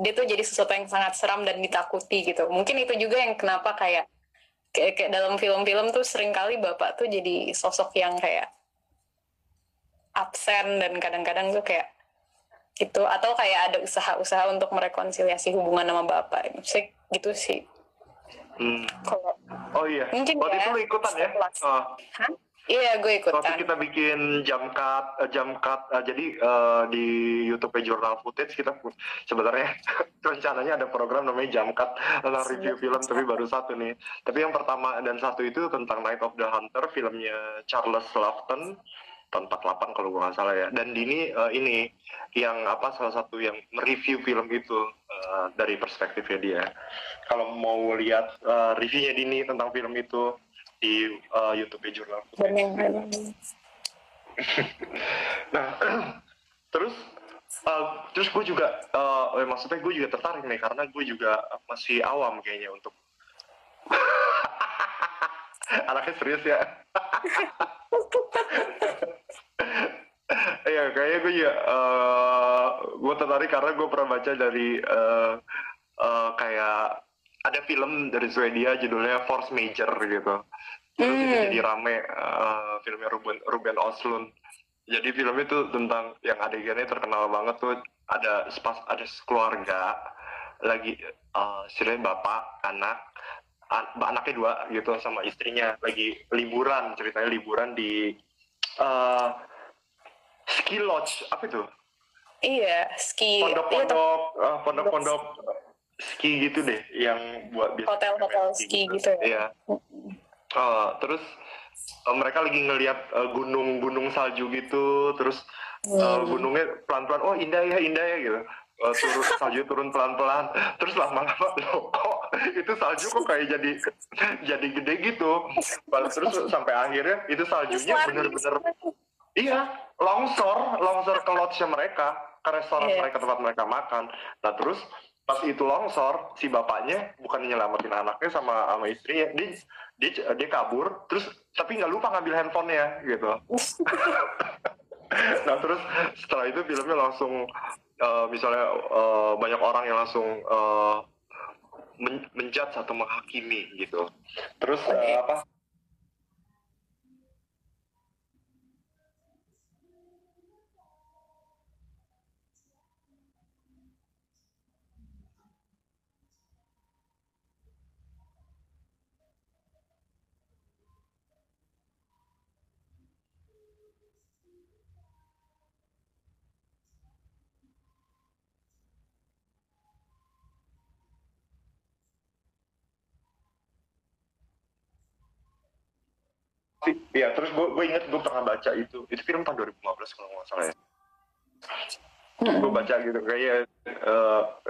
dia tuh jadi sesuatu yang sangat seram dan ditakuti gitu. Mungkin itu juga yang kenapa kayak dalam film-film tuh seringkali bapak tuh jadi sosok yang kayak absen, dan kadang-kadang tuh kayak itu, atau kayak ada usaha-usaha untuk merekonsiliasi hubungan sama bapak gitu sih. Oh iya, mungkin waktu ya, itu lu ikutan ya? Iya, gue ikutan. Waktu kita bikin jam cut, jadi di YouTube Journal Footage kita sebenarnya rencananya ada program namanya jam cut tentang review film, tapi baru satu nih. Tapi yang pertama dan satu itu tentang Night of the Hunter, filmnya Charles Laughton tahun 48 kalau gue nggak salah ya. Dan Dini ini yang salah satu yang mereview film itu dari perspektifnya dia. Kalau mau lihat reviewnya Dini tentang film itu di YouTube Jurnal. Nah, terus gue juga maksudnya gue juga tertarik nih, karena gue juga masih awam kayaknya untuk anaknya serius ya. Iya, kayaknya gue juga gue tertarik karena gue pernah baca dari kayak ada film dari Swedia judulnya Force Major gitu. Terus itu jadi rame, filmnya Ruben Östlund. Jadi film itu tentang yang adegannya terkenal banget tuh, ada keluarga lagi istilahnya bapak, anaknya dua gitu sama istrinya lagi liburan, ceritanya liburan di ski lodge, apa itu? Iya, ski. Pondok-pondok ski gitu deh, yang buat hotel ski gitu ya. Iya. Terus mereka lagi ngelihat gunung salju gitu, terus gunungnya pelan-pelan, oh indah ya gitu. Salju turun pelan-pelan, terus lama-lama kok itu salju kok kayak jadi gede gitu. Terus sampai akhirnya itu saljunya bener-bener longsor ke lodge mereka, ke restoran mereka, tempat mereka makan. Nah terus pas itu longsor, si bapaknya bukan nyelamatin anaknya sama istrinya, dia kabur, terus tapi nggak lupa ngambil handphonenya gitu. Nah terus setelah itu filmnya langsung misalnya banyak orang yang langsung menjudge atau menghakimi gitu. Terus ya, terus gue inget gue pernah baca itu film tahun 2015 kalau nggak salah ya. Gue baca gitu kayak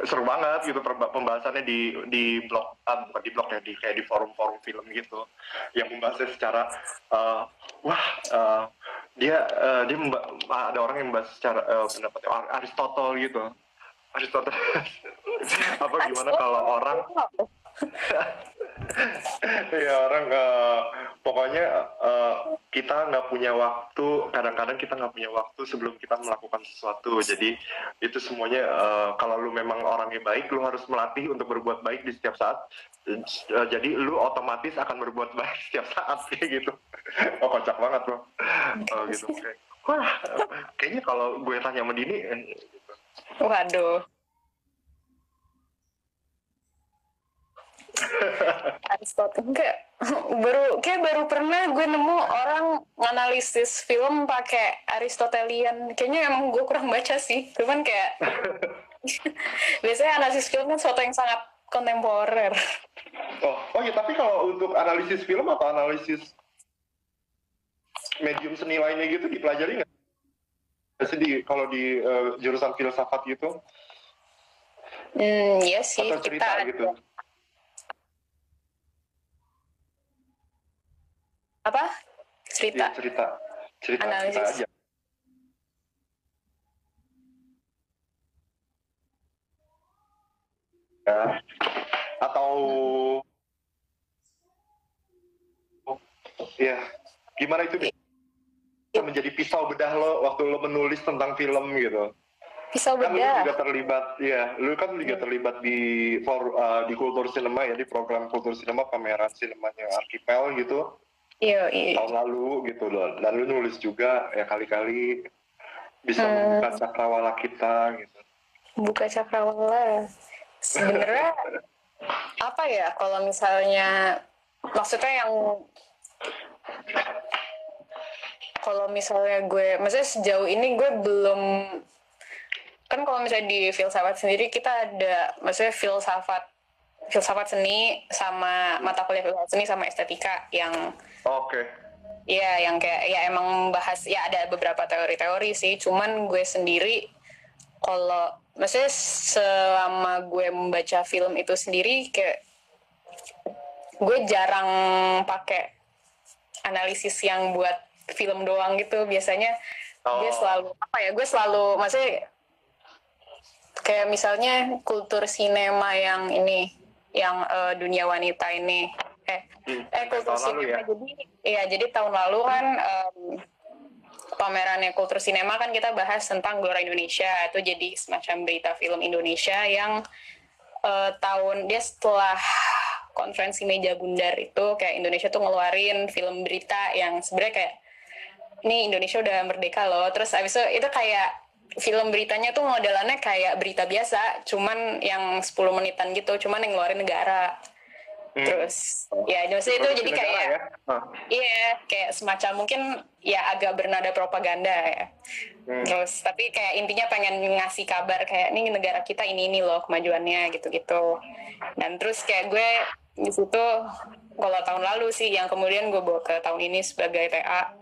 seru banget gitu pembahasannya di blog, bukan di blog ya, kayak di forum-forum film gitu, yang membahasnya secara dia ada orang yang membahas secara pendapat Aristotle gitu. Aristotle apa gimana kalau orang Ya orang pokoknya kita nggak punya waktu, kadang-kadang kita nggak punya waktu sebelum kita melakukan sesuatu. Jadi itu semuanya kalau lu memang orangnya baik, lu harus melatih untuk berbuat baik di setiap saat. Jadi lu otomatis akan berbuat baik setiap saat kayak gitu. Oh kocak banget loh. Oh gitu. Wah, kayaknya kalau gue tanya sama Dini gitu. Waduh. Aristoteles baru pernah gue nemu orang nganalisis film pakai Aristotelian. Kayaknya emang gue kurang baca sih. Cuman kayak biasanya analisis film kan sesuatu yang sangat kontemporer. Oh ya, tapi kalau untuk analisis film atau analisis medium seni lainnya gitu dipelajari nggak? Kalau di jurusan filsafat gitu? Iya sih. Atau cerita gitu? Apa? Cerita? Ya, cerita analisis aja. Ya. Atau ya gimana itu bisa menjadi pisau bedah lo waktu lo menulis tentang film gitu? Pisau Kan lu bedah. juga terlibat, ya, lu kan juga terlibat di kultur sinema ya, di program kultur sinema pameran sinemanya Archipel gitu. Iya. Tahun lalu gitu loh. Dan lu nulis juga ya kali-kali bisa membuka cakrawala kita gitu. Buka cakrawala. Sebenarnya apa ya kalau misalnya maksudnya yang kalau misalnya maksudnya sejauh ini gue belum, kan kalau misalnya di filsafat sendiri kita ada maksudnya filsafat seni sama mata kuliah filsafat seni sama estetika yang ya yang kayak ya emang bahas ya ada beberapa teori-teori sih, cuman gue sendiri kalau maksudnya selama gue membaca film itu sendiri kayak gue jarang pakai analisis yang buat film doang gitu. Biasanya gue selalu maksudnya kayak misalnya kultur sinema yang ini yang dunia wanita ini kultur sinema ya. Jadi tahun lalu kan pamerannya kultur sinema kan kita bahas tentang Gelora Indonesia, itu jadi semacam berita film Indonesia yang dia setelah konferensi meja bundar itu kayak Indonesia tuh ngeluarin film berita yang sebenarnya kayak ini Indonesia udah merdeka loh. Terus abis itu kayak film beritanya tuh modelannya kayak berita biasa, cuman yang 10 menitan gitu, cuman yang ngeluarin negara. Terus ya maksudnya itu jadi kayak kayak semacam mungkin ya agak bernada propaganda ya. Terus tapi kayak intinya pengen ngasih kabar kayak ini negara kita ini loh kemajuannya gitu-gitu. Dan terus kayak gue di situ kalau tahun lalu sih yang kemudian gue bawa ke tahun ini sebagai TA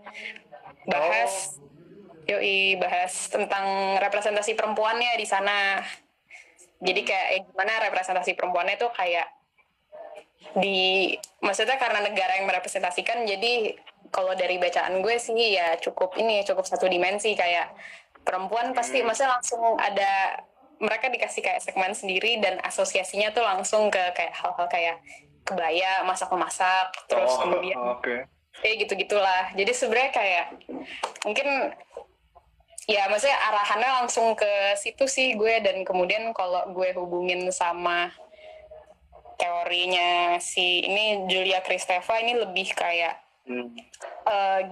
bahas tentang representasi perempuannya di sana. Jadi kayak gimana representasi perempuannya tuh kayak maksudnya karena negara yang merepresentasikan, jadi kalau dari bacaan gue sih ya cukup satu dimensi, kayak perempuan pasti maksudnya langsung ada, mereka dikasih kayak segmen sendiri dan asosiasinya tuh langsung ke kayak hal-hal kayak kebaya, masak-memasak, terus kemudian gitu-gitulah. Jadi sebenarnya kayak mungkin ya maksudnya arahannya langsung ke situ sih gue. Dan kemudian kalau gue hubungin sama teorinya si ini Julia Kristeva ini lebih kayak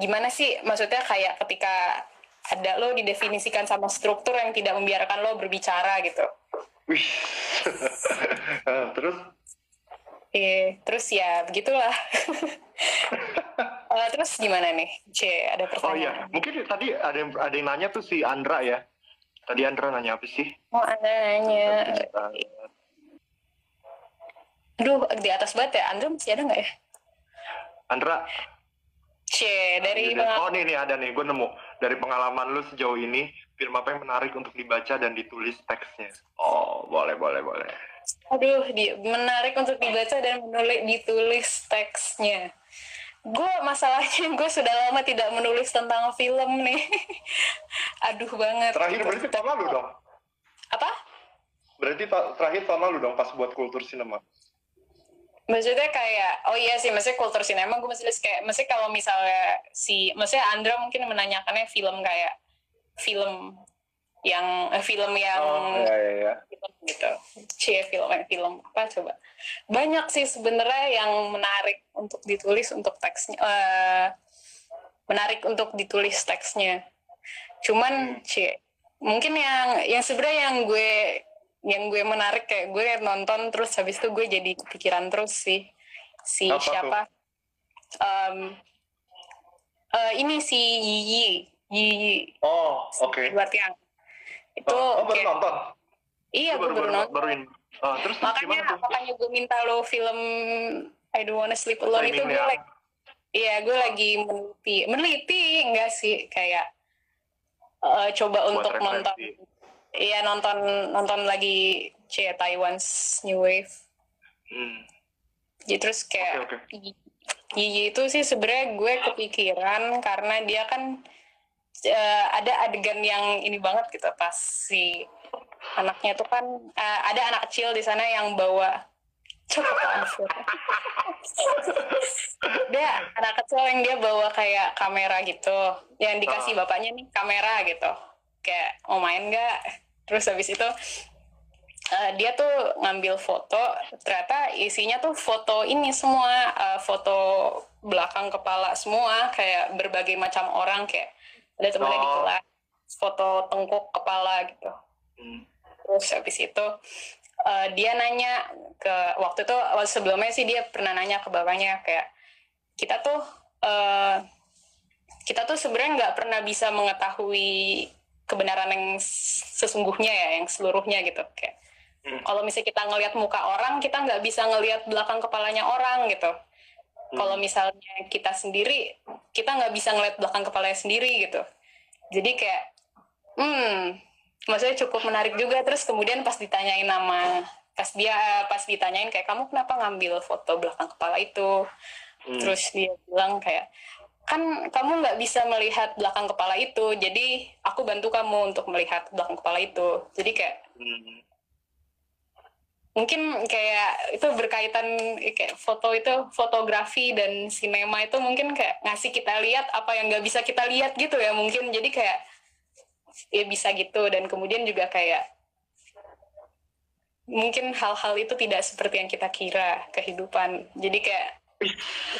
gimana sih maksudnya kayak ketika ada lo didefinisikan sama struktur yang tidak membiarkan lo berbicara gitu. Terus ya begitulah. Terus gimana nih? Ada pertanyaan? Oh iya, mungkin tadi ada yang nanya tuh si Andra ya. Tadi Andra nanya apa sih? Andra nanya. Aduh, di atas banget ya. Andra masih ada nggak ya? Andra. Dari Oh nih ada nih, gue nemu. Dari pengalaman lu sejauh ini, film apa yang menarik untuk dibaca dan ditulis teksnya? Oh, boleh. Aduh, menarik untuk dibaca dan ditulis teksnya. Masalahnya gue sudah lama tidak menulis tentang film nih. Aduh banget. Terakhir berarti tahun lalu dong? Apa? Berarti terakhir tahun lalu dong pas buat kultur sinema? Maksudnya kayak, oh iya sih, maksudnya kultur sinema gue masih kayak, maksudnya kalau misalnya maksudnya Andra mungkin menanyakannya film yang Iya. gitu, film apa coba? Banyak sih sebenarnya yang menarik untuk ditulis untuk teksnya, menarik untuk ditulis teksnya. Cuman mungkin yang sebenarnya yang gue menarik kayak gue nonton terus habis itu gue jadi kepikiran terus sih si Apa siapa ini si Yiyi. Oh, oke. Buat yang itu baru kayak, nonton? iya gue baru nonton. Terus makanya gue minta lo film I Don't Wanna Sleep Alone itu gue lagi meneliti enggak sih kayak coba untuk nonton. Iya, nonton lagi Taiwan's New Wave. Jadi terus kayak Yiyi itu sih sebenarnya gue kepikiran karena dia kan ada adegan yang ini banget gitu pas si anaknya tuh kan ada anak kecil di sana yang bawa dia anak kecil yang dia bawa kayak kamera gitu yang dikasih bapaknya nih kamera gitu kayak mau main nggak. Terus habis itu dia tuh ngambil foto, ternyata isinya tuh foto ini semua, foto belakang kepala semua, kayak berbagai macam orang, kayak ada temannya di kelas, foto tengkuk kepala gitu. Terus habis itu dia nanya waktu sebelumnya sih dia pernah nanya ke bapaknya kayak kita tuh sebenarnya nggak pernah bisa mengetahui kebenaran yang sesungguhnya ya, yang seluruhnya gitu. Kayak kalau misalnya kita ngelihat muka orang, kita nggak bisa ngelihat belakang kepalanya orang gitu. Kalau misalnya kita sendiri, kita nggak bisa ngelihat belakang kepalanya sendiri gitu. Jadi kayak, maksudnya cukup menarik juga. Terus kemudian pas ditanyain pas ditanyain kayak kamu kenapa ngambil foto belakang kepala itu, terus dia bilang kayak kan kamu nggak bisa melihat belakang kepala itu, jadi aku bantu kamu untuk melihat belakang kepala itu. Jadi kayak mungkin kayak itu berkaitan kayak fotografi dan sinema itu mungkin kayak ngasih kita lihat apa yang nggak bisa kita lihat gitu ya mungkin. Jadi kayak ya bisa gitu, dan kemudian juga kayak mungkin hal-hal itu tidak seperti yang kita kira kehidupan. Jadi kayak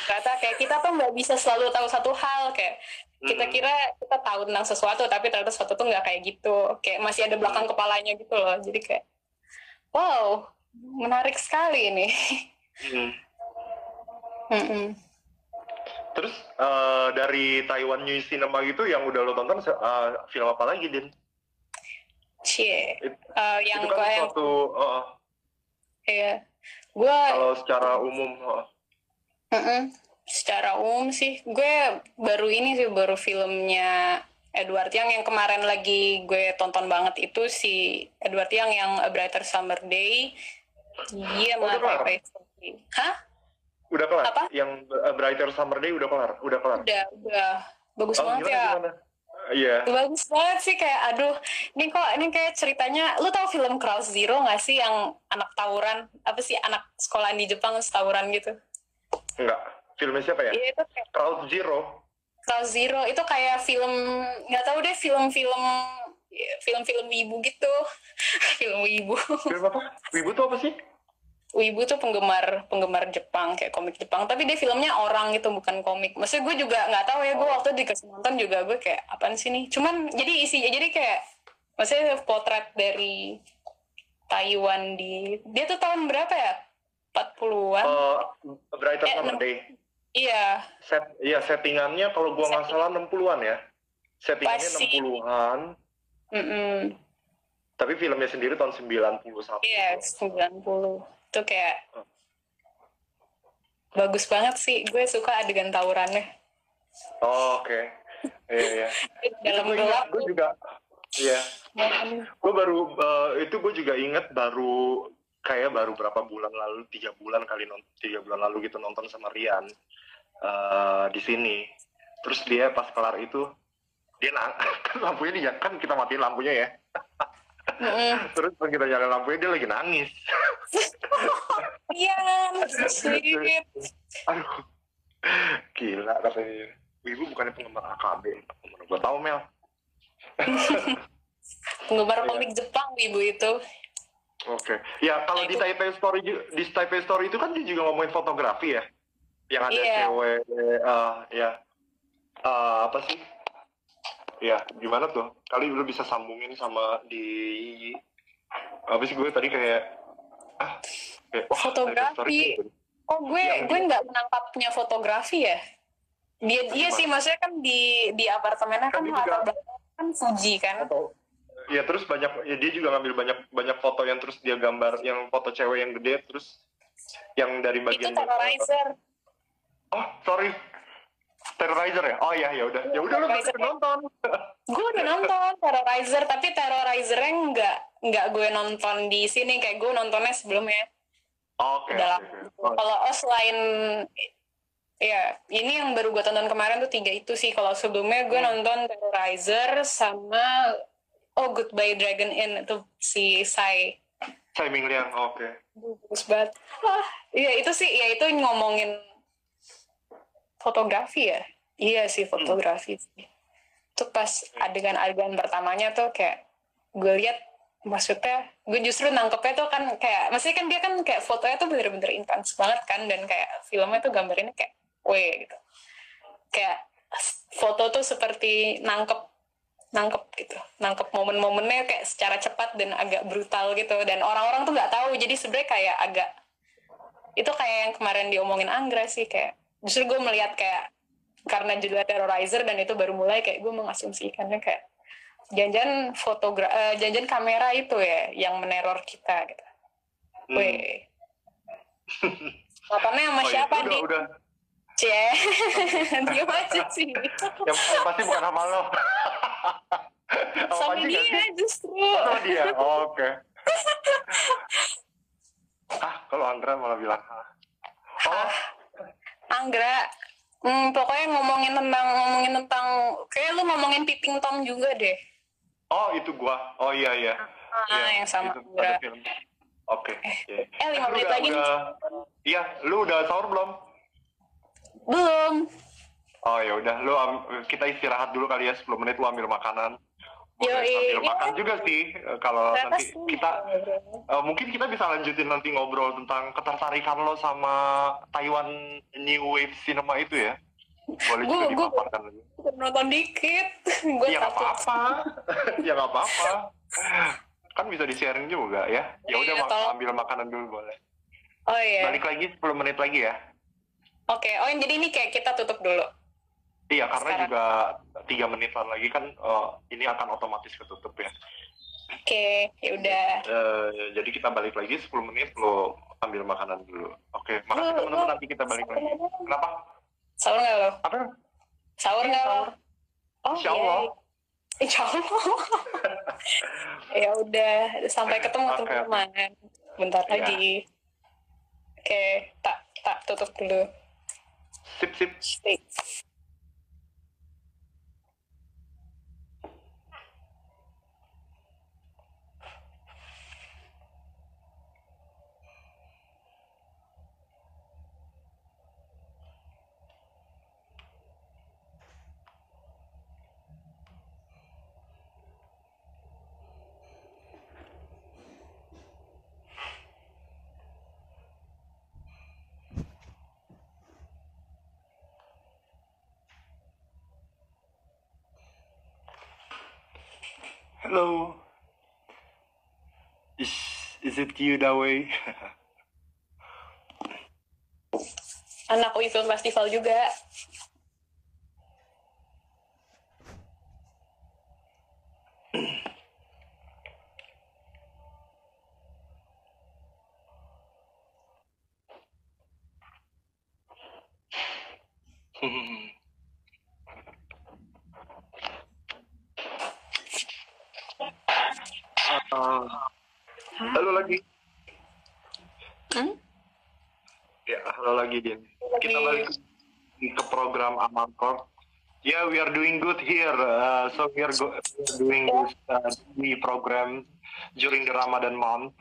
kata kayak kita tuh nggak bisa selalu tahu satu hal, kayak kita kira kita tahu tentang sesuatu tapi ternyata sesuatu tuh nggak kayak gitu, kayak masih ada belakang kepalanya gitu loh. Jadi kayak wow, menarik sekali ini. Terus dari Taiwan New Cinema gitu yang udah lo tonton film apa lagi, Din? Yang itu kan suatu iya, gue kalau secara umum secara umum sih gue baru filmnya Edward Yang kemarin lagi gue tonton banget itu si Edward yang A Brighter Summer Day. Iya, udah kelar? Hah? Udah kelar? Apa? Yang A Brighter Summer Day udah kelar? Udah. Bagus banget ya. Gimana? Iya. Bagus banget sih, kayak aduh, ini kayak ceritanya, lu tau film Crowd Zero nggak sih yang anak tawuran, apa sih, anak sekolahan di Jepang tawuran gitu? Enggak. Filmnya siapa ya? Iya, itu kayak Crowd Zero itu kayak film, nggak tahu deh, film-film wibu gitu. Film wibu. Film apa? Wibu tuh apa sih? Wibu tuh penggemar Jepang, kayak komik Jepang, tapi dia filmnya orang gitu, bukan komik. Maksudnya gue juga nggak tahu ya, gue waktu dikasih nonton juga gue kayak apaan sih nih. Cuman jadi kayak maksudnya potret dari Taiwan dia tuh tahun berapa ya? 40-an? Brighter Summer Day. Iya. Settingannya kalau gue nggak salah 60-an ya. Settingannya 60-an. Tapi filmnya sendiri tahun 91. Iya, 90. Itu kayak bagus banget sih. Gue suka adegan tawurannya. Oke. Iya. Dalam gelap. Gue juga. Iya. Gue juga inget baru berapa bulan lalu, 3 bulan lalu gitu nonton sama Rian di sini. Terus dia pas kelar itu dia kan lampunya kan kita matiin lampunya ya. Terus pas kita nyalain lampunya dia lagi nangis. Iya, sweet. Aduh, gila katanya. Ibu bukannya penggemar AKB. Mana gue tahu Mel. Penggemar Iya. komik Jepang ibu itu. Oke. Ya kalau di Taipei Story itu kan dia juga ngomongin fotografi ya. Yang ada Iya. cewek ya. Apa sih? Ya, gimana tuh? Kali lu bisa sambungin sama di apa sih gue tadi kayak wah, fotografi. Oh, gue nggak menangkapnya fotografi ya. Dia sih maksudnya kan di apartemennya kan latar belakang kan Fuji kan. Ya terus dia juga ngambil banyak foto yang terus dia gambar yang foto cewek yang gede terus yang dari bagian itu Terrorizer. Oh sorry, Terrorizer ya? Oh ya udah lu udah nonton. Gue udah nonton Terrorizer, tapi Terrorizernya nggak gue nonton di sini, kayak gue nontonnya sebelumnya. Oke. Kalau selain ya ini yang baru gue tonton kemarin tuh 3 itu sih. Kalau sebelumnya gue nonton Terrorizer sama Goodbye Dragon Inn itu si Tsai Ming-liang. Oke. Bagus banget. Iya itu sih, ya itu ngomongin fotografi ya. Iya sih fotografi sih. Itu pas adegan-adegan pertamanya tuh kayak gue lihat, maksudnya gue justru nangkepnya tuh kan kayak, maksudnya kan dia kan kayak fotonya tuh bener-bener intens banget kan, dan kayak filmnya tuh gambarinnya kayak gitu. Kayak foto tuh seperti nangkep gitu, nangkep momen-momennya kayak secara cepat dan agak brutal gitu, dan orang-orang tuh nggak tahu. Jadi sebenarnya kayak agak itu kayak yang kemarin diomongin Anggra sih, kayak justru gue melihat kayak karena judulnya Terrorizer dan itu baru mulai, kayak gue mengasumsikannya kayak janjian kamera itu ya yang meneror kita gitu. Nontonnya sama siapa nih? Udah. Cie, dia aja sih. Yang pasti bukan sama lo. Sama dia justru. Sama dia, oke. Kalau Anggra malah bilang Anggra, pokoknya ngomongin tentang kayak lu ngomongin Peeping Tom juga deh. Oh itu gua, oh iya. Yang sama Anggra. Oke. 5 menit lagi. Iya, lu udah sahur belum? Belum. Oh ya udah, kita istirahat dulu kali ya 10 menit, lu ambil makanan. Sambil makan juga sih, kalau nanti kita mungkin kita bisa lanjutin nanti ngobrol tentang ketertarikan lo sama Taiwan New Wave Cinema itu ya. Boleh juga dipaparkan lagi. Gue nonton dikit. Ya nggak apa-apa. Kan bisa di-sharing juga ya. Ya udah ambil makanan dulu boleh. Oh iya. Balik lagi 10 menit lagi ya. Oke. Jadi ini kayak kita tutup dulu. Iya, karena sekarang juga 3 menitan lagi kan ini akan otomatis ketutup ya. Oke, ya udah. Jadi kita balik lagi 10 menit, lo ambil makanan dulu. Oke, makasih teman-teman, nanti kita balik lagi. Kenapa? Sahur nggak lo? Apa? Sahur nggak lo? Oh, Insya Allah. Insya Allah. Ya udah, sampai ketemu teman-teman. Bentar lagi. Oke, tak tutup dulu. Sip. Hello. Is it you that way? Anak UI Film Festival juga. Halo lagi. Ya, halo lagi Din. Kita balik ke program Amalcorp. Yeah, we are doing good here. So we are doing this program during the Ramadan month.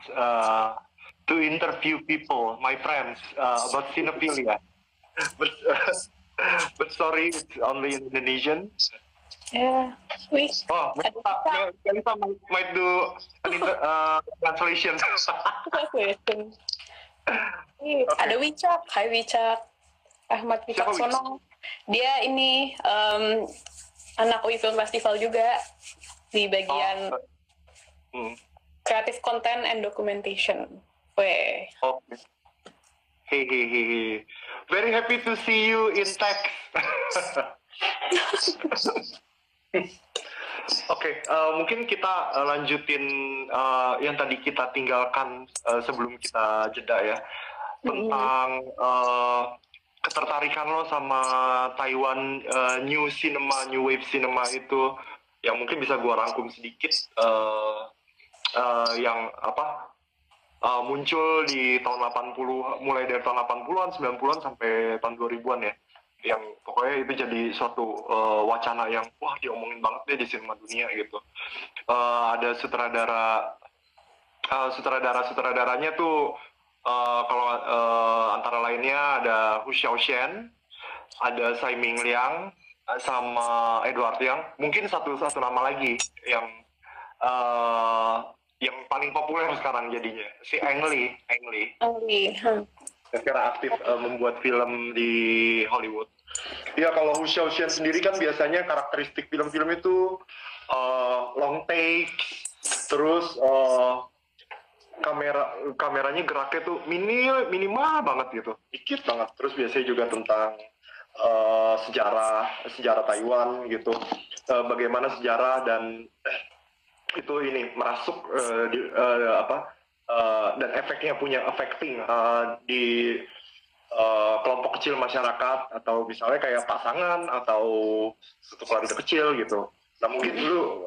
to interview people, my friends, about cinephilia. But but sorry, it's only in Indonesian. Yeah. Wih. Oh, Melissa might do translation. Translation. Ada Wicak, Hai Wicak, Ahmad Wicaksono. Dia ini anak UI Film Festival juga di bagian creative content and documentation. Weh. Okay. Hey. Very happy to see you in tech. Oke, mungkin kita lanjutin yang tadi kita tinggalkan sebelum kita jeda ya, tentang ketertarikan lo sama Taiwan new cinema, new wave cinema itu, yang mungkin bisa gua rangkum sedikit, yang muncul di tahun 80, mulai dari tahun 80-an, 90-an sampai tahun 2000-an ya. Yang pokoknya itu jadi suatu wacana yang wah diomongin banget deh di sinema dunia gitu. Ada sutradara-sutradaranya tuh kalau antara lainnya ada Hu Xiaoshen, ada Tsai Ming-liang, sama Edward Yang. Mungkin satu nama lagi yang paling populer sekarang jadinya si Ang Lee. Sekarang aktif membuat film di Hollywood. Ya kalau Hu Xiaoshen sendiri kan biasanya karakteristik film-film itu long take, terus kameranya geraknya tuh minimal banget gitu, dikit banget. Terus biasanya juga tentang sejarah Taiwan gitu, bagaimana sejarah dan itu ini merasuk dan efeknya punya affecting di kelompok kecil masyarakat, atau misalnya kayak pasangan atau satu keluarga kecil gitu. Nah mungkin dulu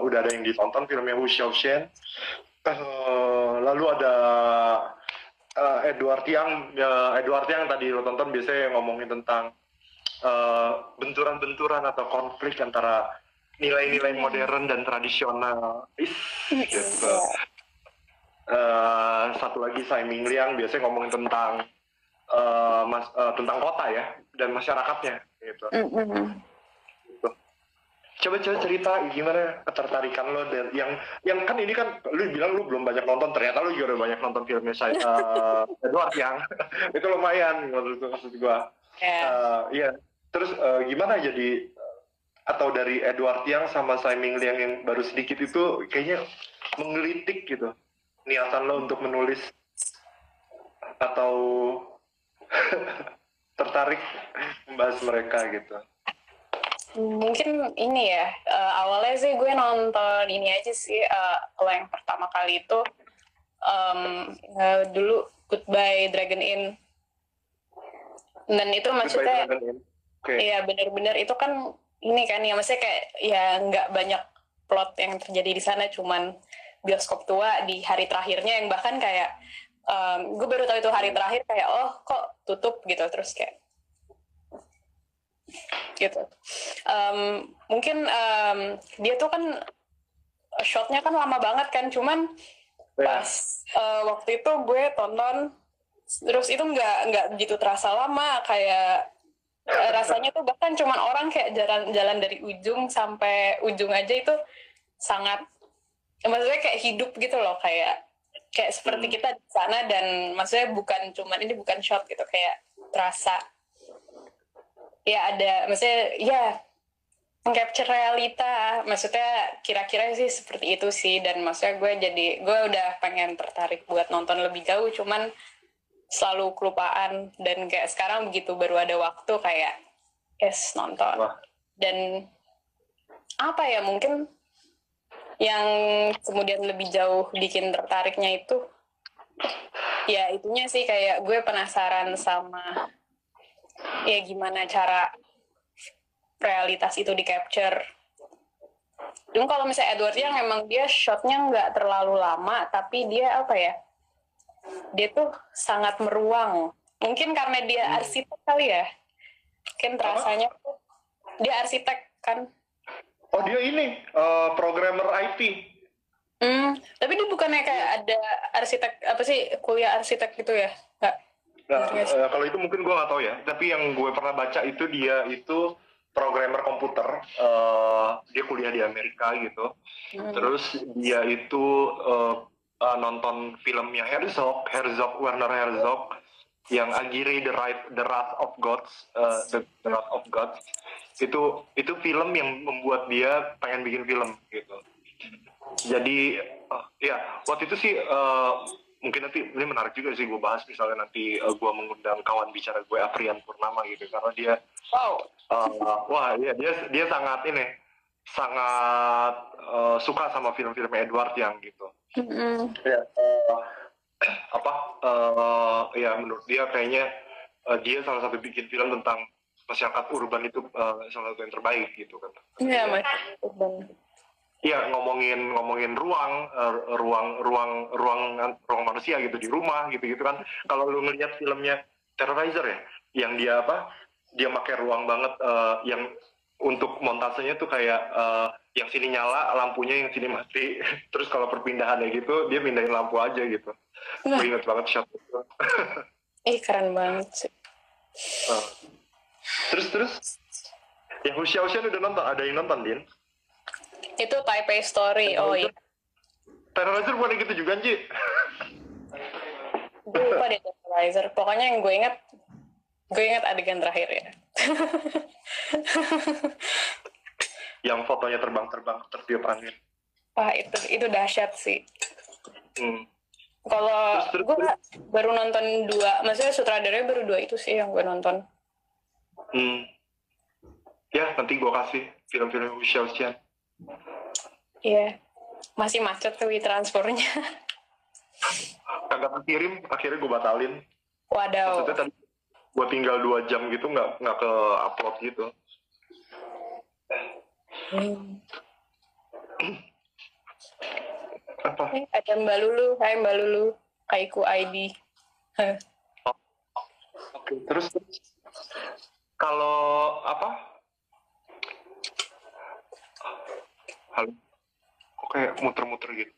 udah ada yang ditonton filmnya Hu Xiaoshen. Lalu ada Edward Yang tadi lo tonton, biasanya ngomongin tentang benturan-benturan atau konflik antara nilai-nilai modern dan tradisional. Gitu. Satu lagi Tsai Ming-liang biasanya ngomongin tentang tentang kota ya dan masyarakatnya gitu. Gitu. Coba cerita gimana ketertarikan lo dan yang kan ini kan lu bilang lu belum banyak nonton, ternyata lu juga udah banyak nonton filmnya Edward Yang. Itu lumayan maksud gua. Iya. Terus gimana jadi atau dari Edward Yang sama Tsai Ming-liang yang baru sedikit itu kayaknya menggelitik gitu niatan lo untuk menulis atau tertarik membahas mereka gitu? Mungkin ini ya, awalnya sih gue nonton ini aja sih, kalau yang pertama kali itu dulu Goodbye Dragon Inn, dan itu maksudnya ya benar-benar itu kan ini kan ya, maksudnya kayak ya nggak banyak plot yang terjadi di sana, cuman bioskop tua di hari terakhirnya yang bahkan kayak gue baru tahu itu hari terakhir, kayak oh kok tutup gitu, terus kayak gitu. Mungkin dia tuh kan shotnya kan lama banget kan, cuman pas waktu itu gue tonton terus itu nggak begitu terasa lama, kayak rasanya tuh bahkan cuman orang kayak jalan dari ujung sampai ujung aja itu sangat, maksudnya kayak hidup gitu loh, kayak seperti kita di sana, dan maksudnya bukan cuman ini bukan shot gitu, kayak terasa ya ada, maksudnya ya capture realita, maksudnya kira-kira sih seperti itu sih. Dan maksudnya gue udah pengen tertarik buat nonton lebih jauh, cuman selalu kelupaan, dan kayak sekarang begitu baru ada waktu kayak nonton. Dan apa ya, mungkin yang kemudian lebih jauh bikin tertariknya itu ya itunya sih, kayak gue penasaran sama ya gimana cara realitas itu di capture. Dan kalau misalnya Edward Yang memang dia shotnya nggak terlalu lama, tapi dia apa ya, dia tuh sangat meruang. Mungkin karena dia arsitek kali ya, mungkin rasanya tuh dia arsitek kan. Oh dia ini programmer IT. Tapi dia bukannya kayak ada arsitek apa sih, kuliah arsitek gitu ya? Nggak? Nah, Bener nggak sih? kalau itu mungkin gue nggak tahu ya. Tapi yang gue pernah baca itu dia itu programmer komputer. Dia kuliah di Amerika gitu. Terus dia itu nonton filmnya Werner Herzog yang Aguirre The Wrath of Gods, The Wrath of Gods. Itu film yang membuat dia pengen bikin film gitu. Jadi ya waktu itu sih mungkin nanti ini menarik juga sih gue bahas misalnya nanti gue mengundang kawan bicara gue Afrian Purnama gitu karena dia wah ya dia sangat suka sama film-film Edward yang gitu. Ya, ya menurut dia kayaknya dia salah satu bikin film tentang masyarakat urban itu salah satu yang terbaik gitu kan. Iya, masyarakat urban. Iya, ngomongin ruang manusia gitu di rumah gitu kan. Kalau lu ngelihat filmnya Terrorizer ya, yang dia pakai ruang banget yang untuk montasenya tuh kayak yang sini nyala lampunya, yang sini mati. Terus kalau perpindahannya gitu, dia pindahin lampu aja gitu. Gue inget banget shot itu. Keren banget sih. Terus yang Husia udah nonton? Ada yang nonton, Din? Itu Taipei Story. Iya. Terrorizer bukan gitu juga, Ji. Gue lupa deh Terrorizer. Pokoknya yang gue ingat adegan terakhir ya. Yang fotonya terbang tertiup angin. Wah, itu dahsyat sih. Kalau gue baru nonton 2, maksudnya sutradaranya baru 2 itu sih yang gue nonton. Ya, nanti gue kasih film-film Xiao. Iya, masih macet tuh transfernya. Kagak kirim, akhirnya gue batalin. Wadaw. Maksudnya tadi gue tinggal 2 jam gitu, nggak ke upload gitu. Apa? Ada Mbak Lulu, hai Mbak Lulu, Kaiku ID. Oke, terus kalau apa? Halo, kok kayak muter-muter gitu?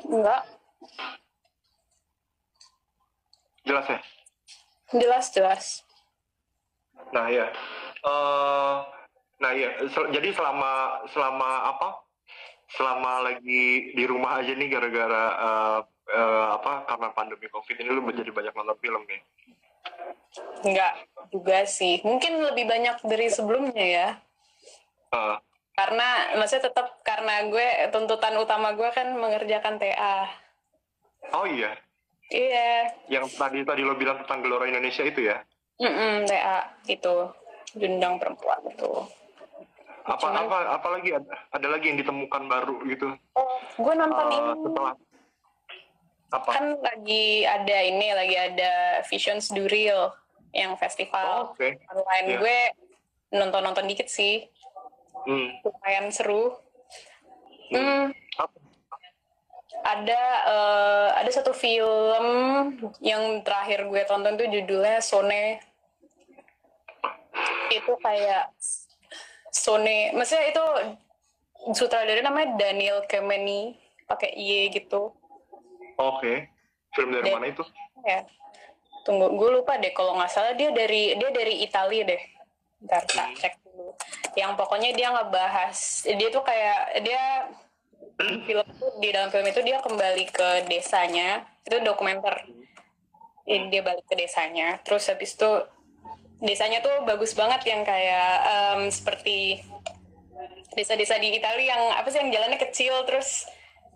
Enggak. Jelas ya? Jelas. Nah ya, jadi selama lagi di rumah aja nih gara-gara karena pandemi COVID ini lu menjadi banyak nonton film nih? Enggak juga sih, mungkin lebih banyak dari sebelumnya ya. Karena maksudnya tetap karena gue tuntutan utama gue kan mengerjakan TA. Oh iya. Iya. Yang tadi lo bilang tentang Gelora Indonesia itu ya? TA itu Undang Perempuan itu. Apa lagi ada lagi yang ditemukan baru gitu? Gue nonton ini. Setelah apa? Kan lagi ada Visions Do Real yang festival online. Yeah. Gue nonton dikit sih. Lumayan seru. Ada satu film yang terakhir gue tonton tuh judulnya Sone. Itu kayak Sone, maksudnya itu sutradara namanya Daniel Kemeny, pakai Y gitu. Oke. Film dari mana itu? Ya. Tunggu, gue lupa deh, kalau nggak salah dia dari Italia deh. Bentar, tak cek dulu. Yang pokoknya dia ngebahas, dia tuh kayak di dalam film itu dia kembali ke desanya. Itu dokumenter. Dia balik ke desanya. Terus habis itu desanya tuh bagus banget yang kayak seperti desa-desa di Italia yang apa sih yang jalannya kecil terus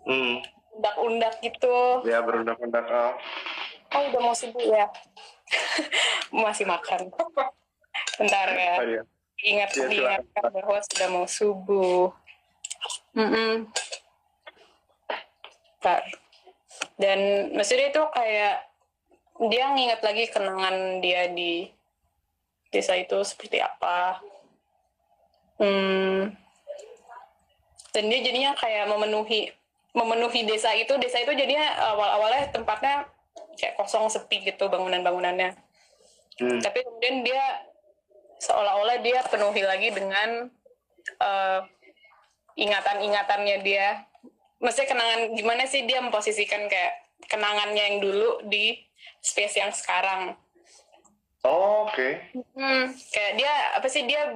undak-undak gitu. Ya, berundak-undak. Udah mau subuh ya. Masih makan. Bentar ya. Iya. Diingatkan bahwa sudah mau subuh. Bentar. Dan maksudnya itu kayak dia nginget lagi kenangan dia di desa itu seperti apa. Dan dia jadinya kayak memenuhi desa itu jadinya awalnya tempatnya kayak kosong sepi gitu bangunannya. Tapi kemudian dia seolah-olah dia penuhi lagi dengan ingatan-ingatannya dia maksudnya kenangan gimana sih dia memposisikan kayak kenangannya yang dulu di space yang sekarang. Oke. Kayak dia apa sih dia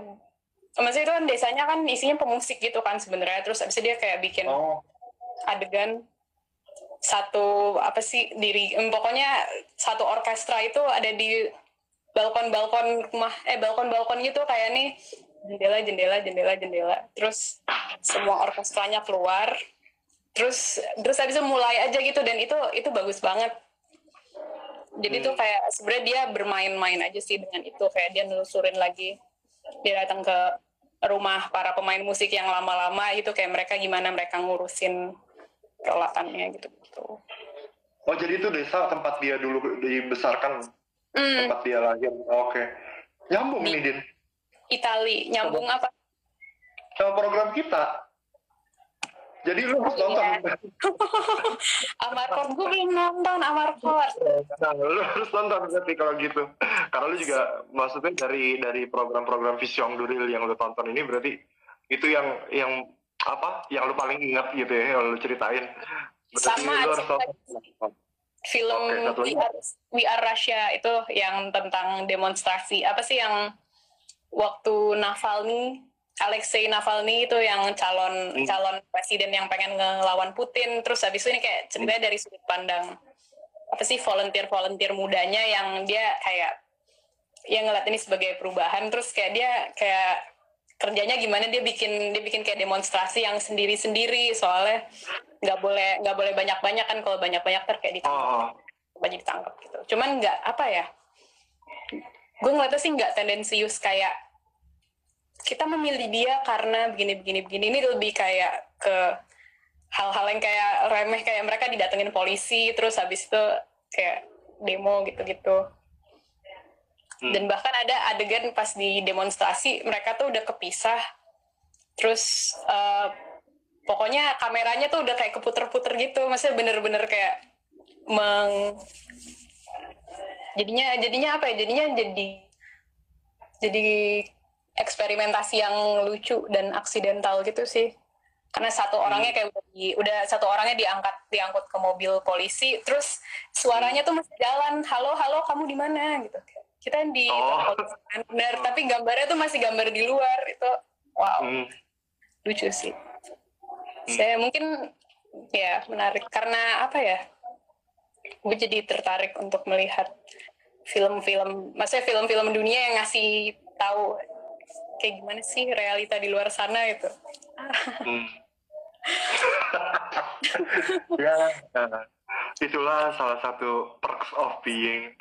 maksudnya itu kan desanya kan isinya pemusik gitu kan sebenarnya, terus abis itu dia kayak bikin adegan satu apa sih pokoknya satu orkestra itu ada di balkon rumah balkon gitu kayak nih jendela terus semua orkestranya keluar terus habis itu mulai aja gitu dan itu bagus banget. Jadi tuh kayak sebenarnya dia bermain-main aja sih dengan itu, kayak dia nelusurin lagi, dia datang ke rumah para pemain musik yang lama-lama itu kayak gimana mereka ngurusin peralatannya gitu. Oh jadi itu desa tempat dia dulu dibesarkan, tempat dia lahir. Oke. Nyambung nih Din. Itali, nyambung apa? Sama program kita. Jadi lu harus nonton. Amarcord, gue belum nonton Amarcord. Nah, lu harus nonton berarti kalau gitu. Karena lu juga maksudnya dari program-program Vision Duril yang lu tonton ini berarti itu yang apa? Yang lu paling ingat gitu ya, yang lu ceritain. Berarti sama lu harus nonton. Film We Are Russia itu yang tentang demonstrasi apa sih yang waktu Alexei Navalny itu yang calon presiden yang pengen ngelawan Putin, terus habis itu ini kayak ceritanya dari sudut pandang apa sih volunteer mudanya yang dia kayak yang ngeliat ini sebagai perubahan, terus kayak dia kayak kerjanya gimana dia bikin kayak demonstrasi yang sendiri soalnya nggak boleh banyak kan, kalau banyak kayak ditangkap gitu. Cuman nggak apa ya, gue ngeliatnya sih nggak tendensius kayak kita memilih dia karena begini. Ini lebih kayak ke hal-hal yang kayak remeh, kayak mereka didatengin polisi terus habis itu kayak demo gitu. Dan bahkan ada adegan pas di demonstrasi mereka tuh udah kepisah, terus pokoknya kameranya tuh udah kayak keputer-puter gitu, maksudnya bener-bener kayak jadinya apa ya, jadi eksperimentasi yang lucu dan aksidental gitu sih, karena satu orangnya kayak udah satu orangnya diangkut ke mobil polisi, terus suaranya tuh masih jalan, halo kamu di mana gitu, kita di benar, tapi gambarnya tuh masih gambar di luar, itu wow lucu sih. Saya mungkin ya menarik karena apa ya, gue jadi tertarik untuk melihat film-film dunia yang ngasih tahu kayak gimana sih realita di luar sana gitu. Ya, itulah salah satu perks of being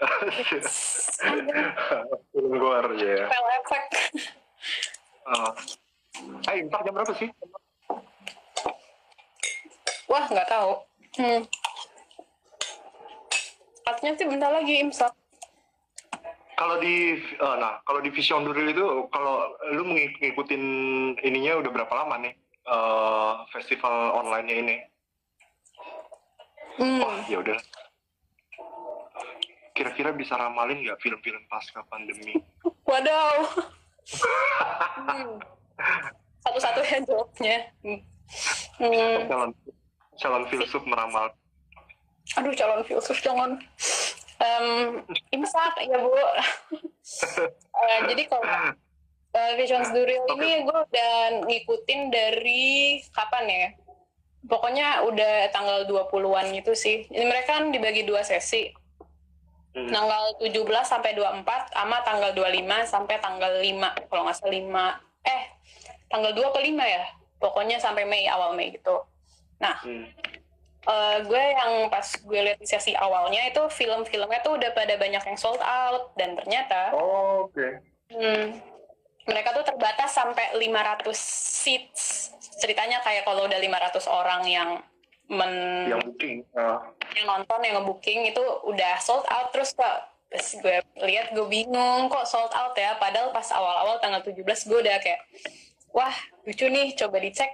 film luar ya. Spell effect. Imsak jam berapa sih? Wah, nggak tahu. Katanya sih bentar lagi imsak. Kalau di Vision Duril itu, kalau lu ngikutin ininya udah berapa lama nih festival online-nya ini? Wah, ya udah. Kira-kira bisa ramalin nggak film-film pasca pandemi? Wadaw. Satu-satunya jawabnya. Calon filsuf meramal. Aduh, calon filsuf jangan. Imsak ya Bu. Jadi kalau Vision Duril ini gue udah ngikutin dari kapan ya? Pokoknya udah tanggal 20-an gitu sih. Ini mereka kan dibagi 2 sesi. Tanggal 17 sampai 24 sama tanggal 25 sampai tanggal 5. Kalau nggak salah 5. Tanggal 2 ke 5 ya. Pokoknya sampai awal Mei gitu. Nah, gue yang pas gue lihat di sesi awalnya itu film-filmnya tuh udah pada banyak yang sold out, dan ternyata mereka tuh terbatas sampai 500 seats. Ceritanya kayak kalau udah 500 orang yang booking, yang nonton, yang nge-booking itu udah sold out. Terus pas gue lihat gue bingung kok sold out ya, padahal pas awal-awal tanggal 17 gue udah kayak wah lucu nih, coba dicek.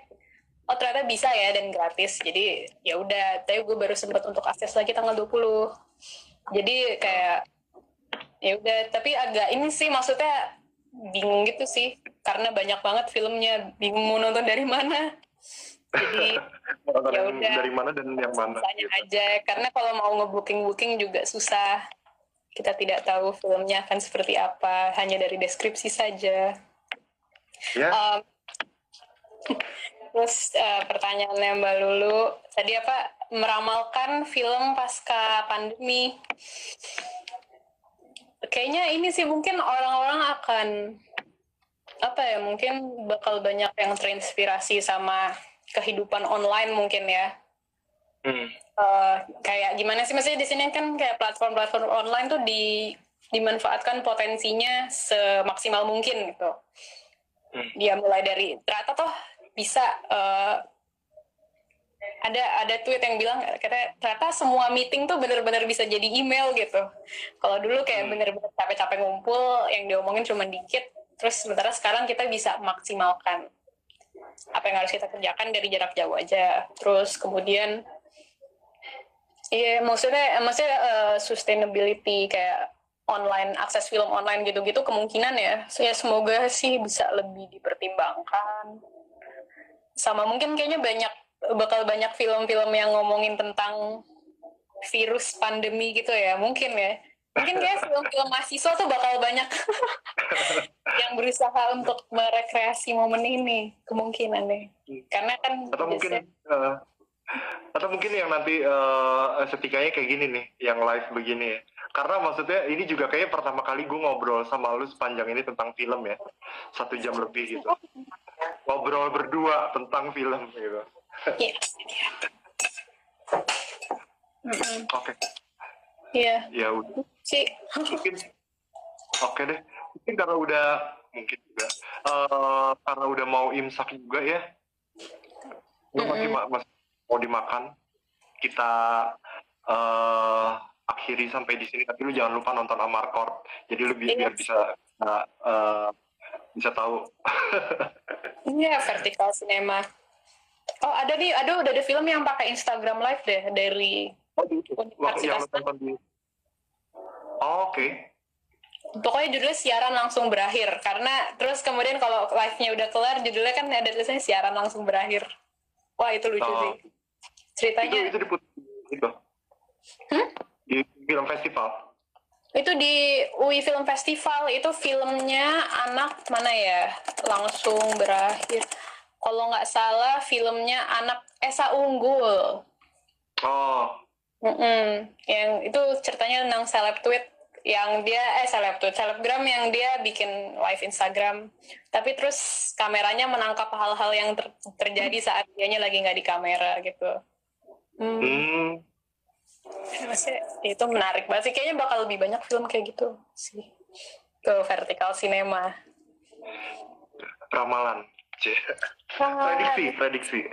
Oh ternyata bisa ya, dan gratis. Jadi ya udah, tapi gue baru sempat untuk akses lagi tanggal 20. Jadi kayak ya udah, tapi agak ini sih, maksudnya bingung gitu sih, karena banyak banget filmnya, bingung mau nonton dari mana. Jadi Nonton ya yang udah dari mana dan yang mana tanya gitu. aja, karena kalau mau nge-booking juga susah. Kita tidak tahu filmnya akan seperti apa, hanya dari deskripsi saja. Ya, Terus pertanyaannya Mbak Lulu, tadi apa, meramalkan film pasca pandemi. Kayaknya ini sih mungkin orang-orang akan, apa ya, mungkin bakal banyak yang terinspirasi sama kehidupan online mungkin ya. Kayak gimana sih, maksudnya di sini kan kayak platform-platform online tuh dimanfaatkan potensinya semaksimal mungkin gitu. Dia mulai dari ternyata toh bisa ada tweet yang bilang katanya ternyata semua meeting tuh benar-benar bisa jadi email gitu. Kalau dulu kayak benar-benar capek-capek ngumpul yang diomongin cuma dikit, terus sementara sekarang kita bisa maksimalkan apa yang harus kita kerjakan dari jarak jauh aja. Terus kemudian maksudnya sustainability kayak online, akses film online gitu-gitu kemungkinan ya semoga sih bisa lebih dipertimbangkan. Sama mungkin kayaknya bakal banyak film-film yang ngomongin tentang virus pandemi gitu ya, mungkin kayak film-film mahasiswa tuh bakal banyak yang berusaha untuk merekreasi momen ini kemungkinan deh, karena kan atau mungkin yang nanti setikanya kayak gini nih, yang live begini ya. Karena maksudnya ini juga kayaknya pertama kali gue ngobrol sama lu sepanjang ini tentang film ya, 1 jam lebih gitu. Ngobrol berdua tentang film gitu. Oke. Iya. Ya udah. Sih. Mungkin. Oke deh. Mungkin karena udah karena udah mau imsak juga ya. Masih mau dimakan. Kita akhiri sampai di sini. Tapi lu jangan lupa nonton Amarcord. Jadi lu biar bisa tahu. Iya, Vertical Cinema. Oh, ada udah ada film yang pakai Instagram Live deh dari Universitas. Oke. Pokoknya judulnya siaran langsung berakhir, karena terus kemudian kalau live-nya udah kelar judulnya kan ada tulisannya siaran langsung berakhir. Wah, itu lucu sih. Ceritanya itu di film festival. Itu di UI Film Festival, itu filmnya anak mana ya, langsung berakhir. Kalau nggak salah filmnya anak Esa Unggul. Yang itu ceritanya tentang seleb-tweet yang dia selebgram yang dia bikin live Instagram, tapi terus kameranya menangkap hal-hal yang terjadi saat dianya lagi nggak di kamera gitu. Maksudnya itu menarik banget sih, kayaknya bakal lebih banyak film kayak gitu sih ke Vertical Cinema. Ramalan. Prediksi.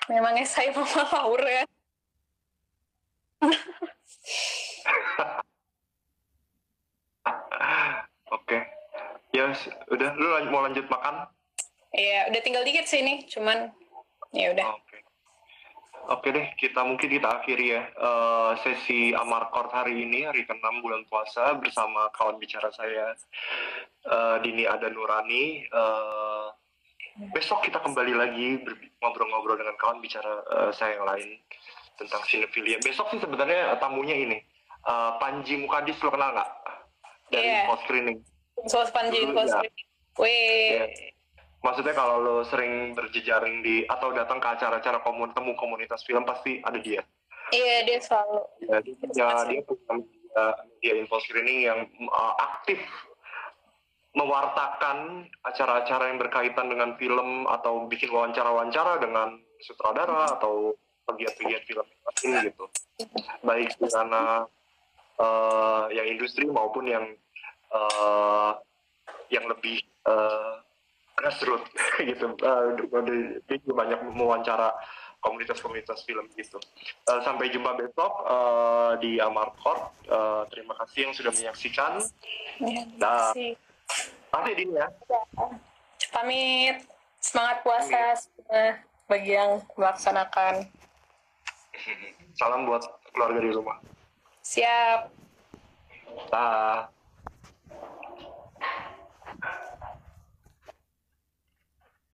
Memangnya saya Mama Laura. Oke. Ya, udah lu mau lanjut makan? Iya, udah tinggal dikit sih ini, cuman ya udah. Oke deh, kita akhiri ya sesi Amarcord hari ini, hari ke-6 bulan puasa bersama kawan bicara saya Dini Ada Nurani. Besok kita kembali lagi ngobrol-ngobrol dengan kawan bicara saya yang lain tentang sinefilia. Besok sih sebenarnya tamunya ini Panji Mukadis, lo kenal nggak? Dari Info Screening. Panji Info Screening. Wih. Maksudnya kalau lo sering berjejaring atau datang ke acara-acara temu komunitas film, pasti ada dia. Iya, dia selalu. Dia punya media Info Screening yang aktif mewartakan acara-acara yang berkaitan dengan film atau bikin wawancara-wawancara dengan sutradara atau pegiat-pegiat film lain gitu. Baik di sana yang industri maupun yang lebih grassroots gitu. Dia juga banyak mewawancara komunitas-komunitas film gitu. Sampai jumpa besok di Amarcord. Terima kasih yang sudah menyaksikan. Terima kasih. Pamit Dini ya. Pamit. Semangat puasa semua bagi yang melaksanakan. Salam buat keluarga di rumah. Siap. Dah.